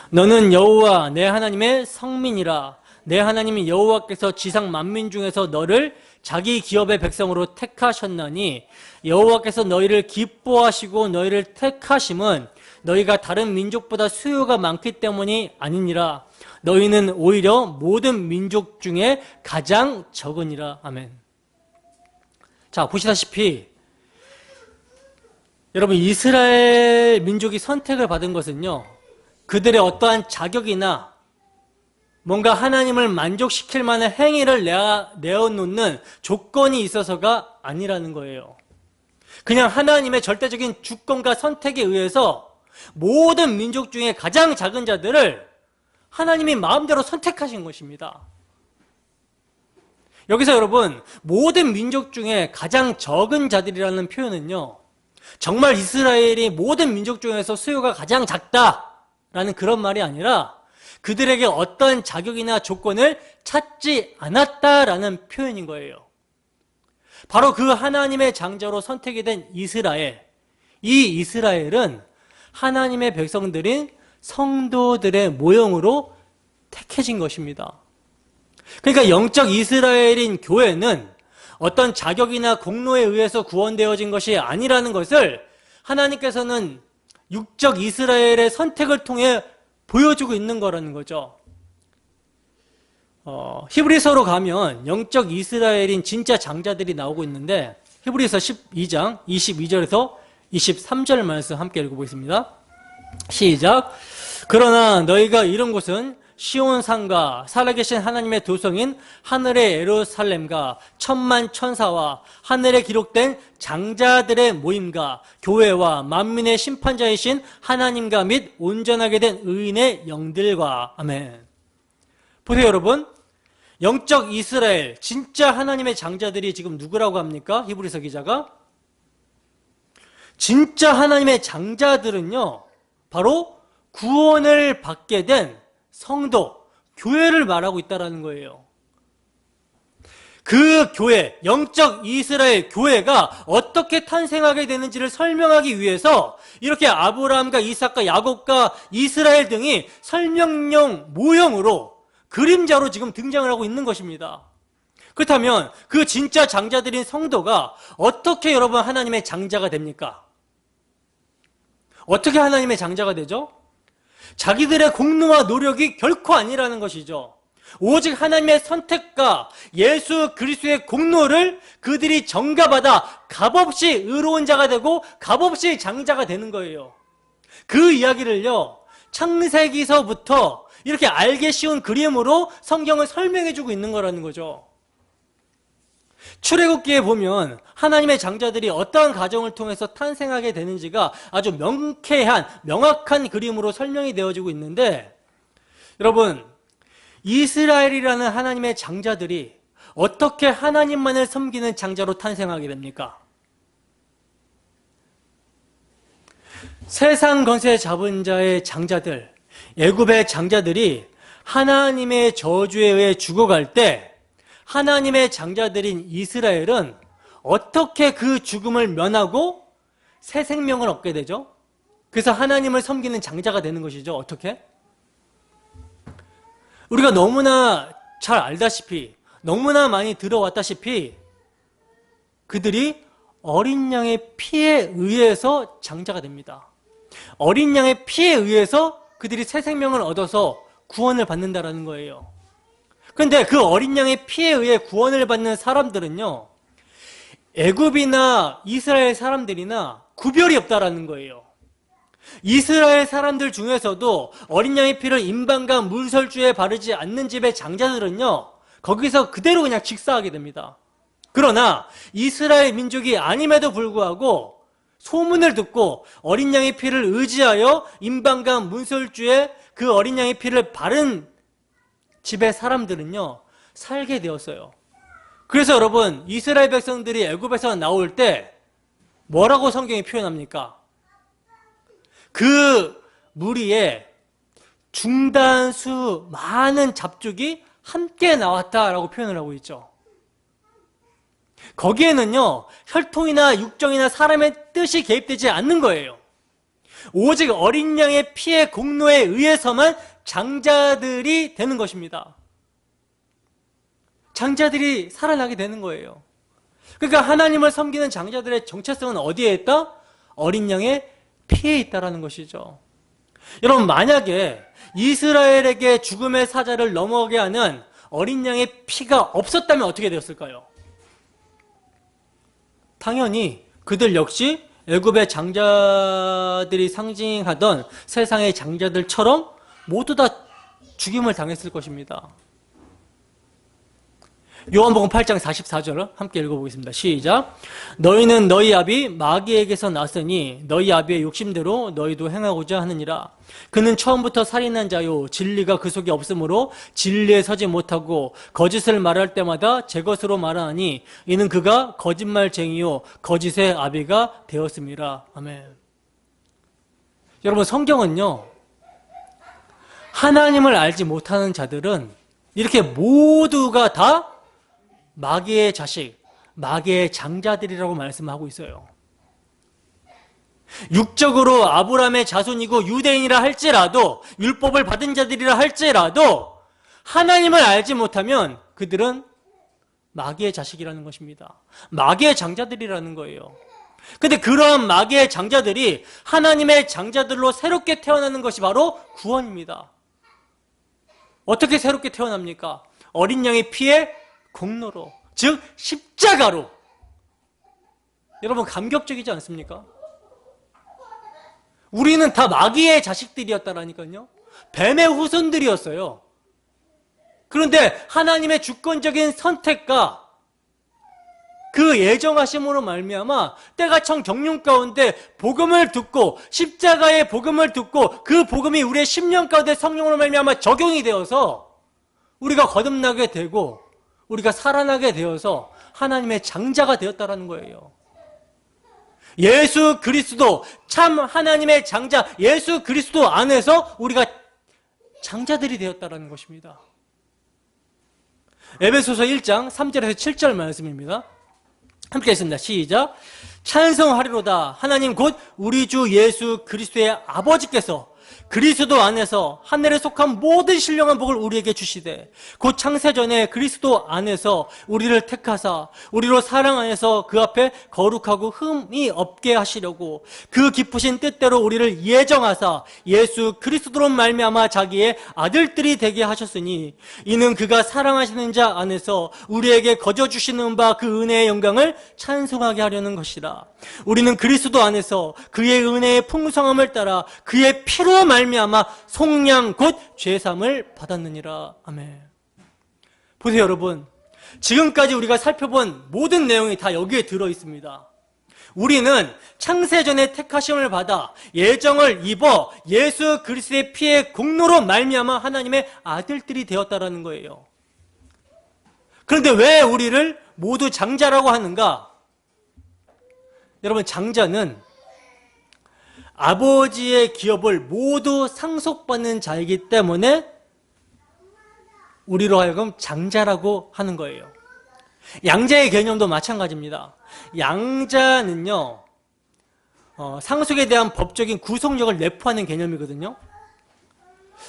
너는 여호와 내 하나님의 성민이라. 내 하나님인 여호와께서 지상 만민 중에서 너를 자기 기업의 백성으로 택하셨나니 여호와께서 너희를 기뻐하시고 너희를 택하심은 너희가 다른 민족보다 수요가 많기 때문이 아니니라. 너희는 오히려 모든 민족 중에 가장 적으니라. 아멘. 자, 보시다시피 여러분, 이스라엘 민족이 선택을 받은 것은요, 그들의 어떠한 자격이나 뭔가 하나님을 만족시킬 만한 행위를 내어놓는 조건이 있어서가 아니라는 거예요. 그냥 하나님의 절대적인 주권과 선택에 의해서 모든 민족 중에 가장 작은 자들을 하나님이 마음대로 선택하신 것입니다. 여기서 여러분, 모든 민족 중에 가장 적은 자들이라는 표현은요, 정말 이스라엘이 모든 민족 중에서 수요가 가장 작다라는 그런 말이 아니라 그들에게 어떤 자격이나 조건을 찾지 않았다라는 표현인 거예요. 바로 그 하나님의 장자로 선택이 된 이스라엘, 이 이스라엘은 하나님의 백성들인 성도들의 모형으로 택해진 것입니다. 그러니까 영적 이스라엘인 교회는 어떤 자격이나 공로에 의해서 구원되어진 것이 아니라는 것을 하나님께서는 육적 이스라엘의 선택을 통해 보여주고 있는 거라는 거죠. 히브리서로 가면 영적 이스라엘인 진짜 장자들이 나오고 있는데, 히브리서 12장 22절에서 23절 말씀 함께 읽어보겠습니다. 시작. 그러나 너희가 이른 곳은 시온산과 살아계신 하나님의 도성인 하늘의 예루살렘과 천만 천사와 하늘에 기록된 장자들의 모임과 교회와 만민의 심판자이신 하나님과 및 온전하게 된 의인의 영들과. 아멘. 보세요 여러분, 영적 이스라엘 진짜 하나님의 장자들이 지금 누구라고 합니까? 히브리서 기자가 진짜 하나님의 장자들은요, 바로 구원을 받게 된 성도, 교회를 말하고 있다는 거예요. 그 교회, 영적 이스라엘 교회가 어떻게 탄생하게 되는지를 설명하기 위해서 이렇게 아브라함과 이삭과 야곱과 이스라엘 등이 설명용 모형으로, 그림자로 지금 등장을 하고 있는 것입니다. 그렇다면 그 진짜 장자들인 성도가 어떻게 여러분 하나님의 장자가 됩니까? 어떻게 하나님의 장자가 되죠? 자기들의 공로와 노력이 결코 아니라는 것이죠. 오직 하나님의 선택과 예수 그리스도의 공로를 그들이 전가받아 값없이 의로운 자가 되고 값없이 장자가 되는 거예요. 그 이야기를요, 창세기서부터 이렇게 알기 쉬운 그림으로 성경을 설명해주고 있는 거라는 거죠. 출애굽기에 보면 하나님의 장자들이 어떠한 과정을 통해서 탄생하게 되는지가 아주 명확한 그림으로 설명이 되어지고 있는데, 여러분, 이스라엘이라는 하나님의 장자들이 어떻게 하나님만을 섬기는 장자로 탄생하게 됩니까? 세상 권세 잡은 자의 장자들, 애굽의 장자들이 하나님의 저주에 의해 죽어갈 때 하나님의 장자들인 이스라엘은 어떻게 그 죽음을 면하고 새 생명을 얻게 되죠? 그래서 하나님을 섬기는 장자가 되는 것이죠. 어떻게? 우리가 너무나 잘 알다시피, 너무나 많이 들어왔다시피 그들이 어린 양의 피에 의해서 장자가 됩니다. 어린 양의 피에 의해서 그들이 새 생명을 얻어서 구원을 받는다라는 거예요. 그런데 그 어린 양의 피에 의해 구원을 받는 사람들은요, 애굽이나 이스라엘 사람들이나 구별이 없다라는 거예요. 이스라엘 사람들 중에서도 어린 양의 피를 임반과 물설주에 바르지 않는 집의 장자들은요, 거기서 그대로 그냥 직사하게 됩니다. 그러나 이스라엘 민족이 아님에도 불구하고 소문을 듣고 어린 양의 피를 의지하여 임반과 문설주에 그 어린 양의 피를 바른 집의 사람들은요, 살게 되었어요. 그래서 여러분, 이스라엘 백성들이 애굽에서 나올 때 뭐라고 성경이 표현합니까? 그 무리에 중단수 많은 잡족이 함께 나왔다라고 표현을 하고 있죠. 거기에는요, 혈통이나 육정이나 사람의 뜻이 개입되지 않는 거예요. 오직 어린 양의 피의 공로에 의해서만 장자들이 되는 것입니다. 장자들이 살아나게 되는 거예요. 그러니까 하나님을 섬기는 장자들의 정체성은 어디에 있다? 어린 양의 피해 있다라는 것이죠. 여러분, 만약에 이스라엘에게 죽음의 사자를 넘어가게 하는 어린 양의 피가 없었다면 어떻게 되었을까요? 당연히 그들 역시 애굽의 장자들이 상징하던 세상의 장자들처럼 모두 다 죽임을 당했을 것입니다. 요한복음 8장 44절 함께 읽어보겠습니다. 시작. 너희는 너희 아비 마귀에게서 났으니 너희 아비의 욕심대로 너희도 행하고자 하느니라. 그는 처음부터 살인한 자요 진리가 그 속에 없으므로 진리에 서지 못하고 거짓을 말할 때마다 제 것으로 말하니 이는 그가 거짓말쟁이요 거짓의 아비가 되었습니다. 아멘. 여러분, 성경은요, 하나님을 알지 못하는 자들은 이렇게 모두가 다 마귀의 자식, 마귀의 장자들이라고 말씀하고 있어요. 육적으로 아브라함의 자손이고 유대인이라 할지라도, 율법을 받은 자들이라 할지라도 하나님을 알지 못하면 그들은 마귀의 자식이라는 것입니다. 마귀의 장자들이라는 거예요. 근데 그러한 마귀의 장자들이 하나님의 장자들로 새롭게 태어나는 것이 바로 구원입니다. 어떻게 새롭게 태어납니까? 어린 양의 피에 공로로, 즉 십자가로. 여러분, 감격적이지 않습니까? 우리는 다 마귀의 자식들이었다라니까요. 뱀의 후손들이었어요. 그런데 하나님의 주권적인 선택과 그 예정하심으로 말미암아 때가 참 경륜 가운데 복음을 듣고 십자가의 복음을 듣고 그 복음이 우리의 심령 가운데 성령으로 말미암아 적용이 되어서 우리가 거듭나게 되고 우리가 살아나게 되어서 하나님의 장자가 되었다라는 거예요. 예수 그리스도, 참 하나님의 장자 예수 그리스도 안에서 우리가 장자들이 되었다라는 것입니다. 에베소서 1장 3절에서 7절 말씀입니다. 함께 했습니다. 시작. 찬송하리로다. 하나님 곧 우리 주 예수 그리스도의 아버지께서 그리스도 안에서 하늘에 속한 모든 신령한 복을 우리에게 주시되 곧 창세전에 그리스도 안에서 우리를 택하사 우리로 사랑 안에서 그 앞에 거룩하고 흠이 없게 하시려고 그 기쁘신 뜻대로 우리를 예정하사 예수 그리스도로 말미암아 자기의 아들들이 되게 하셨으니 이는 그가 사랑하시는 자 안에서 우리에게 거저 주시는 바 그 은혜의 영광을 찬송하게 하려는 것이라. 우리는 그리스도 안에서 그의 은혜의 풍성함을 따라 그의 피로 말미암아 속량 곧 죄삼을 받았느니라. 아멘. 보세요 여러분, 지금까지 우리가 살펴본 모든 내용이 다 여기에 들어있습니다. 우리는 창세전에 택하심을 받아 예정을 입어 예수 그리스도의 피의 공로로 말미암아 하나님의 아들들이 되었다라는 거예요. 그런데 왜 우리를 모두 장자라고 하는가? 여러분, 장자는 아버지의 기업을 모두 상속받는 자이기 때문에 우리로 하여금 장자라고 하는 거예요. 양자의 개념도 마찬가지입니다. 양자는요, 상속에 대한 법적인 구속력을 내포하는 개념이거든요.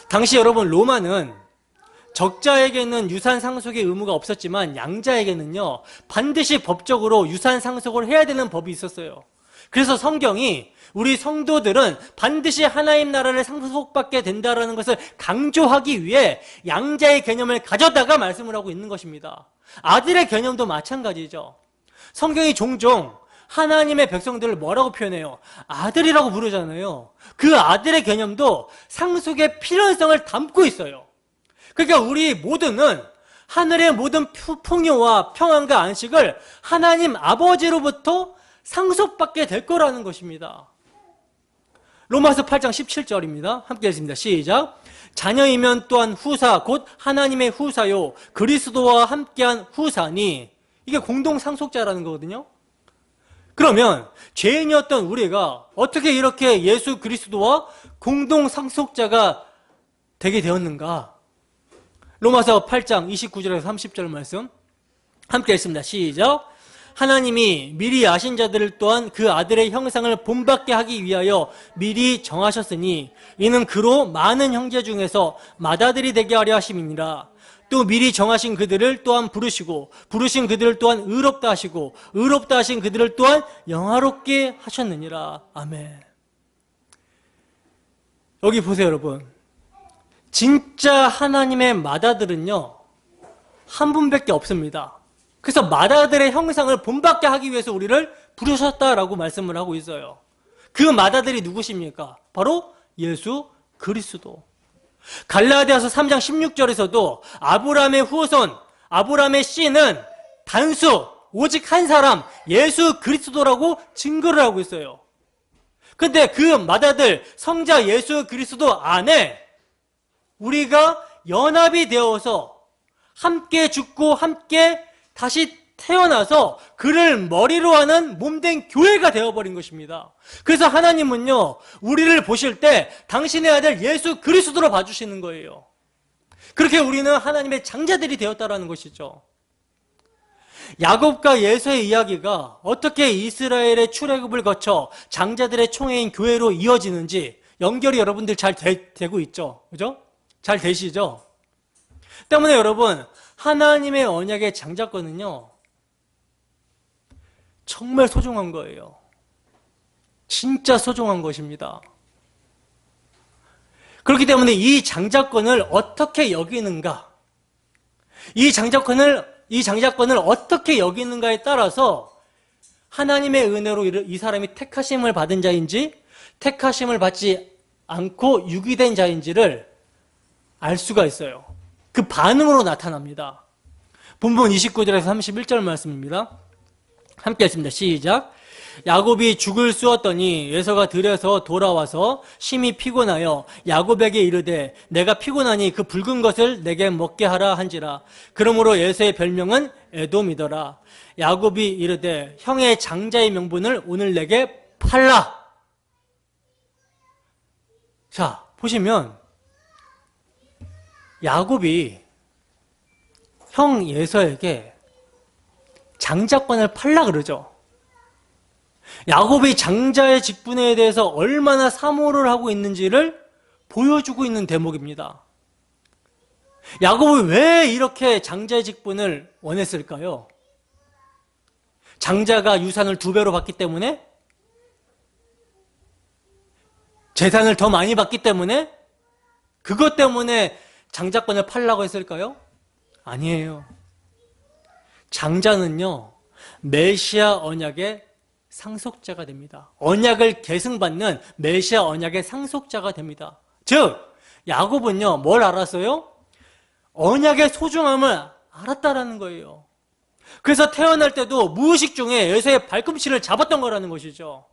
당시 여러분 로마는 적자에게는 유산 상속의 의무가 없었지만 양자에게는요 반드시 법적으로 유산 상속을 해야 되는 법이 있었어요. 그래서 성경이 우리 성도들은 반드시 하나님 나라를 상속받게 된다는 것을 강조하기 위해 양자의 개념을 가져다가 말씀을 하고 있는 것입니다. 아들의 개념도 마찬가지죠. 성경이 종종 하나님의 백성들을 뭐라고 표현해요? 아들이라고 부르잖아요. 그 아들의 개념도 상속의 필연성을 담고 있어요. 그러니까 우리 모두는 하늘의 모든 풍요와 평안과 안식을 하나님 아버지로부터 상속받게 될 거라는 것입니다. 로마서 8장 17절입니다. 함께 읽습니다. 시작. 자녀이면 또한 후사 곧 하나님의 후사요 그리스도와 함께한 후사니, 이게 공동 상속자라는 거거든요. 그러면 죄인이었던 우리가 어떻게 이렇게 예수 그리스도와 공동 상속자가 되게 되었는가? 로마서 8장 29절에서 30절 말씀 함께 읽습니다. 시작. 하나님이 미리 아신 자들을 또한 그 아들의 형상을 본받게 하기 위하여 미리 정하셨으니 이는 그로 많은 형제 중에서 맏아들이 되게 하려 하심이니라. 또 미리 정하신 그들을 또한 부르시고 부르신 그들을 또한 의롭다 하시고 의롭다 하신 그들을 또한 영화롭게 하셨느니라. 아멘. 여기 보세요 여러분, 진짜 하나님의 맏아들은요 한 분밖에 없습니다. 그래서 맏아들의 형상을 본받게 하기 위해서 우리를 부르셨다라고 말씀을 하고 있어요. 그 맏아들이 누구십니까? 바로 예수 그리스도. 갈라디아서 3장 16절에서도 아브라함의 후손, 아브라함의 씨는 단수 오직 한 사람 예수 그리스도라고 증거를 하고 있어요. 근데 그 맏아들 성자 예수 그리스도 안에 우리가 연합이 되어서 함께 죽고 함께 다시 태어나서 그를 머리로 하는 몸된 교회가 되어버린 것입니다. 그래서 하나님은요 우리를 보실 때 당신의 아들 예수 그리스도로 봐주시는 거예요. 그렇게 우리는 하나님의 장자들이 되었다라는 것이죠. 야곱과 예서의 이야기가 어떻게 이스라엘의 출애굽을 거쳐 장자들의 총회인 교회로 이어지는지 연결이 여러분들 잘 되고 있죠. 그죠? 잘 되시죠? 때문에 여러분, 하나님의 언약의 장자권은요 정말 소중한 거예요. 진짜 소중한 것입니다. 그렇기 때문에 이 장자권을 어떻게 여기는가, 이 장자권을 어떻게 여기는가에 따라서 하나님의 은혜로 이 사람이 택하심을 받은 자인지 택하심을 받지 않고 유기된 자인지를 알 수가 있어요. 그 반응으로 나타납니다. 본문 29절에서 31절 말씀입니다. 함께 읽습니다. 시작. 야곱이 죽을 쑤었더니 에서가 들에서 돌아와서 심히 피곤하여 야곱에게 이르되 내가 피곤하니 그 붉은 것을 내게 먹게 하라 한지라. 그러므로 에서의 별명은 에돔이더라. 야곱이 이르되 형의 장자의 명분을 오늘 내게 팔라. 자, 보시면 야곱이 형 에서에게 장자권을 팔라 그러죠. 야곱이 장자의 직분에 대해서 얼마나 사모를 하고 있는지를 보여주고 있는 대목입니다. 야곱이 왜 이렇게 장자의 직분을 원했을까요? 장자가 유산을 2배로 받기 때문에? 재산을 더 많이 받기 때문에? 그것 때문에 장자권을 팔라고 했을까요? 아니에요. 장자는요, 메시아 언약의 상속자가 됩니다. 언약을 계승받는 메시아 언약의 상속자가 됩니다. 즉, 야곱은요, 뭘 알았어요? 언약의 소중함을 알았다라는 거예요. 그래서 태어날 때도 무의식 중에 에서의 발꿈치를 잡았던 거라는 것이죠.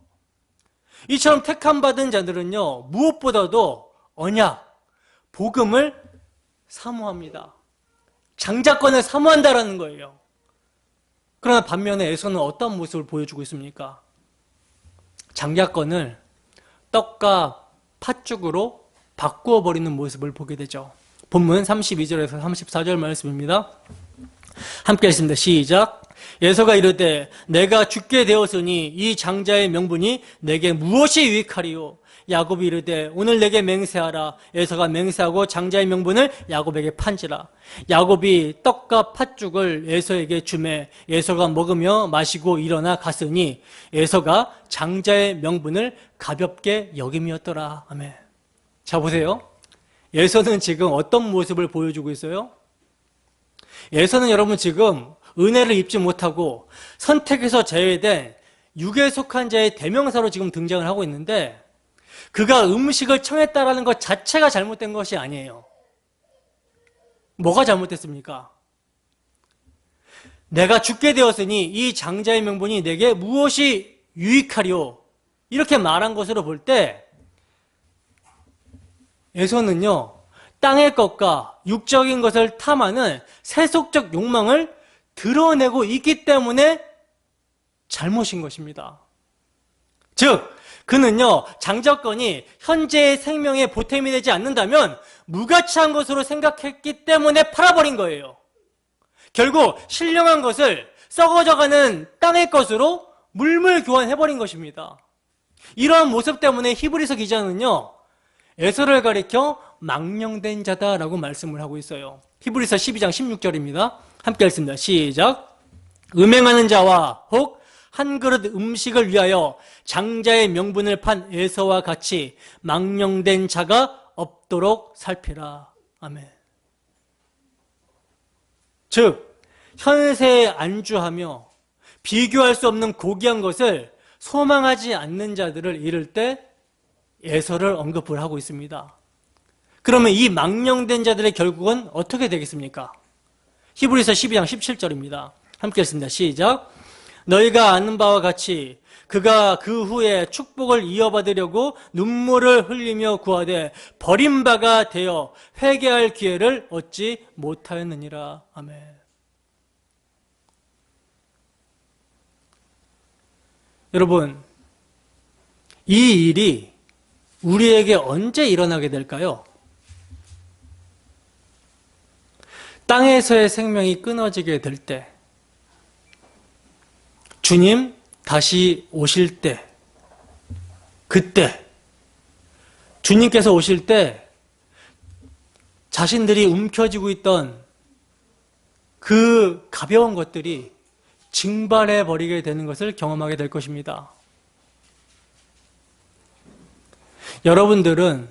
이처럼 택함받은 자들은요, 무엇보다도 언약, 복음을 사모합니다. 장자권을 사모한다라는 거예요. 그러나 반면에 에서는 어떤 모습을 보여주고 있습니까? 장자권을 떡과 팥죽으로 바꾸어 버리는 모습을 보게 되죠. 본문 32절에서 34절 말씀입니다. 함께 읽습니다. 시작. 에서가 이르되 내가 죽게 되었으니 이 장자의 명분이 내게 무엇이 유익하리요? 야곱이 이르되 오늘 내게 맹세하라. 에서가 맹세하고 장자의 명분을 야곱에게 판지라. 야곱이 떡과 팥죽을 에서에게 주매 에서가 먹으며 마시고 일어나 갔으니 에서가 장자의 명분을 가볍게 여김이었더라. 아멘. 자, 보세요. 에서는 지금 어떤 모습을 보여주고 있어요? 에서는 여러분 지금 은혜를 입지 못하고 선택에서 제외된 육에 속한 자의 대명사로 지금 등장을 하고 있는데, 그가 음식을 청했다라는 것 자체가 잘못된 것이 아니에요. 뭐가 잘못됐습니까? 내가 죽게 되었으니 이 장자의 명분이 내게 무엇이 유익하리요? 이렇게 말한 것으로 볼 때 에서는요, 땅의 것과 육적인 것을 탐하는 세속적 욕망을 드러내고 있기 때문에 잘못인 것입니다. 즉, 그는요, 장자권이 현재의 생명에 보탬이 되지 않는다면 무가치한 것으로 생각했기 때문에 팔아버린 거예요. 결국 신령한 것을 썩어져가는 땅의 것으로 물물 교환해버린 것입니다. 이러한 모습 때문에 히브리서 기자는요, 에서를 가리켜 망령된 자다라고 말씀을 하고 있어요. 히브리서 12장 16절입니다. 함께 읽습니다. 시작. 음행하는 자와 혹 한 그릇 음식을 위하여 장자의 명분을 판 에서와 같이 망령된 자가 없도록 살피라. 아멘. 즉, 현세에 안주하며 비교할 수 없는 고귀한 것을 소망하지 않는 자들을 이를 때 에서를 언급을 하고 있습니다. 그러면 이 망령된 자들의 결국은 어떻게 되겠습니까? 히브리서 12장 17절입니다. 함께 읽습니다. 시작. 너희가 아는 바와 같이 그가 그 후에 축복을 이어받으려고 눈물을 흘리며 구하되 버림바가 되어 회개할 기회를 얻지 못하였느니라. 아멘. 여러분, 이 일이 우리에게 언제 일어나게 될까요? 땅에서의 생명이 끊어지게 될 때, 주님 다시 오실 때, 그때 주님께서 오실 때 자신들이 움켜쥐고 있던 그 가벼운 것들이 증발해 버리게 되는 것을 경험하게 될 것입니다. 여러분들은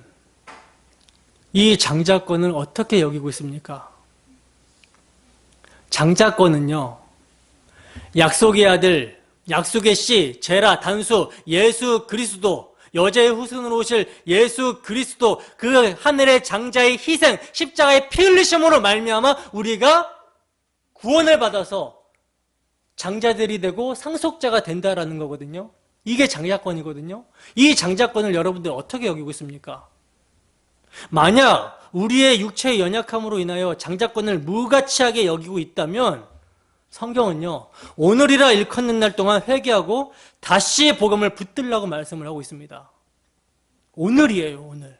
이 장자권을 어떻게 여기고 있습니까? 장자권은요, 약속의 아들, 약속의 씨, 제라, 단수, 예수 그리스도, 여자의 후손으로 오실 예수 그리스도, 그 하늘의 장자의 희생, 십자가의 피 흘리심으로 말미암아 우리가 구원을 받아서 장자들이 되고 상속자가 된다라는 거거든요. 이게 장자권이거든요. 이 장자권을 여러분들 어떻게 여기고 있습니까? 만약 우리의 육체의 연약함으로 인하여 장자권을 무가치하게 여기고 있다면 성경은요, 오늘이라 일컫는 날 동안 회개하고 다시 복음을 붙들라고 말씀을 하고 있습니다. 오늘이에요, 오늘.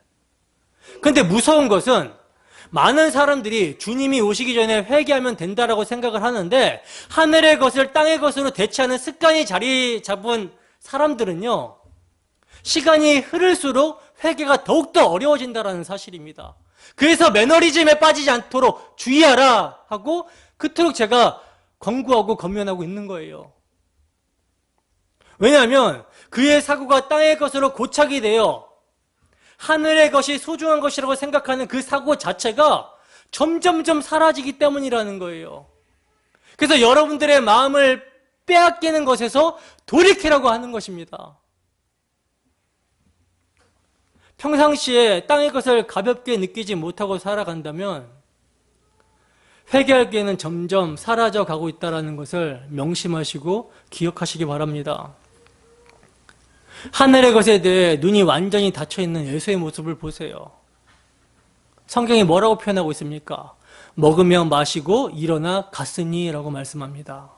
그런데 무서운 것은 많은 사람들이 주님이 오시기 전에 회개하면 된다라고 생각을 하는데, 하늘의 것을 땅의 것으로 대체하는 습관이 자리 잡은 사람들은요, 시간이 흐를수록 회개가 더욱더 어려워진다는 사실입니다. 그래서 매너리즘에 빠지지 않도록 주의하라 하고 그토록 제가 권고하고 권면하고 있는 거예요. 왜냐하면 그의 사고가 땅의 것으로 고착이 되어 하늘의 것이 소중한 것이라고 생각하는 그 사고 자체가 점점점 사라지기 때문이라는 거예요. 그래서 여러분들의 마음을 빼앗기는 것에서 돌이키라고 하는 것입니다. 평상시에 땅의 것을 가볍게 느끼지 못하고 살아간다면 회개할 기회는 점점 사라져 가고 있다는 것을 명심하시고 기억하시기 바랍니다. 하늘의 것에 대해 눈이 완전히 닫혀있는 에서의 모습을 보세요. 성경이 뭐라고 표현하고 있습니까? 먹으며 마시고 일어나 갔으니 라고 말씀합니다.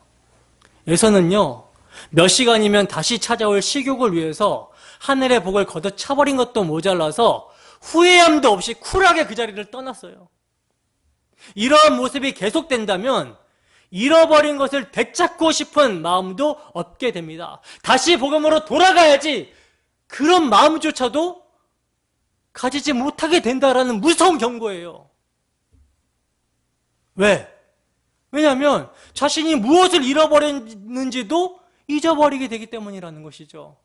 에서는요, 몇 시간이면 다시 찾아올 식욕을 위해서 하늘의 복을 걷어차버린 것도 모자라서 후회함도 없이 쿨하게 그 자리를 떠났어요. 이러한 모습이 계속된다면 잃어버린 것을 되찾고 싶은 마음도 없게 됩니다. 다시 복음으로 돌아가야지 그런 마음조차도 가지지 못하게 된다라는 무서운 경고예요. 왜? 왜냐하면 자신이 무엇을 잃어버렸는지도 잊어버리게 되기 때문이라는 것이죠.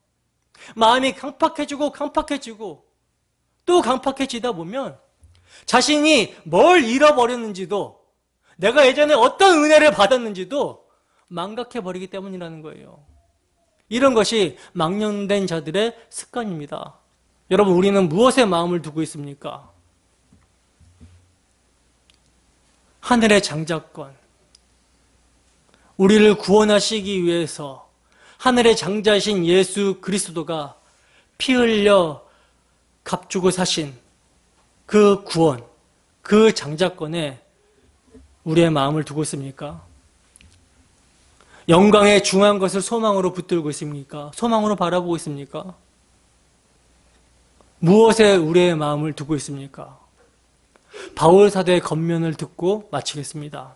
마음이 강팍해지고 또 강팍해지다 보면 자신이 뭘 잃어버렸는지도 내가 예전에 어떤 은혜를 받았는지도 망각해버리기 때문이라는 거예요. 이런 것이 망령된 자들의 습관입니다. 여러분, 우리는 무엇에 마음을 두고 있습니까? 하늘의 장자권, 우리를 구원하시기 위해서 하늘의 장자이신 예수 그리스도가 피 흘려 값주고 사신 그 구원, 그 장자권에 우리의 마음을 두고 있습니까? 영광의 중요한 것을 소망으로 붙들고 있습니까? 소망으로 바라보고 있습니까? 무엇에 우리의 마음을 두고 있습니까? 바울 사도의 권면을 듣고 마치겠습니다.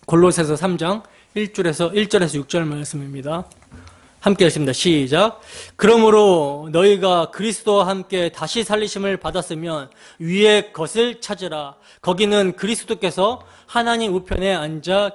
골로새서 3장 1절에서 6절 말씀입니다. 함께 읽습니다. 시작. 그러므로 너희가 그리스도와 함께 다시 살리심을 받았으면 위의 것을 찾으라. 거기는 그리스도께서 하나님 우편에 앉아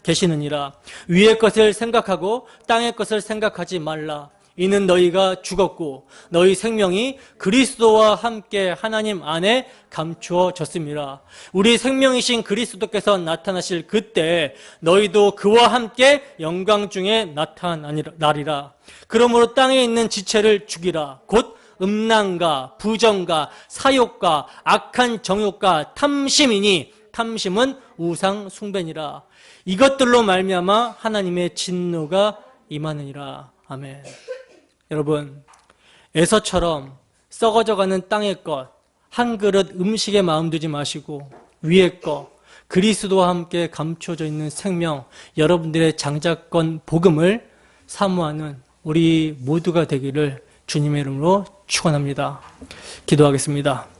계시느니라. 위의 것을 생각하고 땅의 것을 생각하지 말라. 이는 너희가 죽었고 너희 생명이 그리스도와 함께 하나님 안에 감추어졌습니다. 우리 생명이신 그리스도께서 나타나실 그때 너희도 그와 함께 영광 중에 나타나리라. 그러므로 땅에 있는 지체를 죽이라. 곧 음란과 부정과 사욕과 악한 정욕과 탐심이니 탐심은 우상 숭배니라. 이것들로 말미암아 하나님의 진노가 임하느니라. 아멘. 여러분, 에서처럼 썩어져가는 땅의 것, 한 그릇 음식에 마음 두지 마시고 위의 것, 그리스도와 함께 감춰져 있는 생명, 여러분들의 장자권 복음을 사모하는 우리 모두가 되기를 주님의 이름으로 축원합니다. 기도하겠습니다.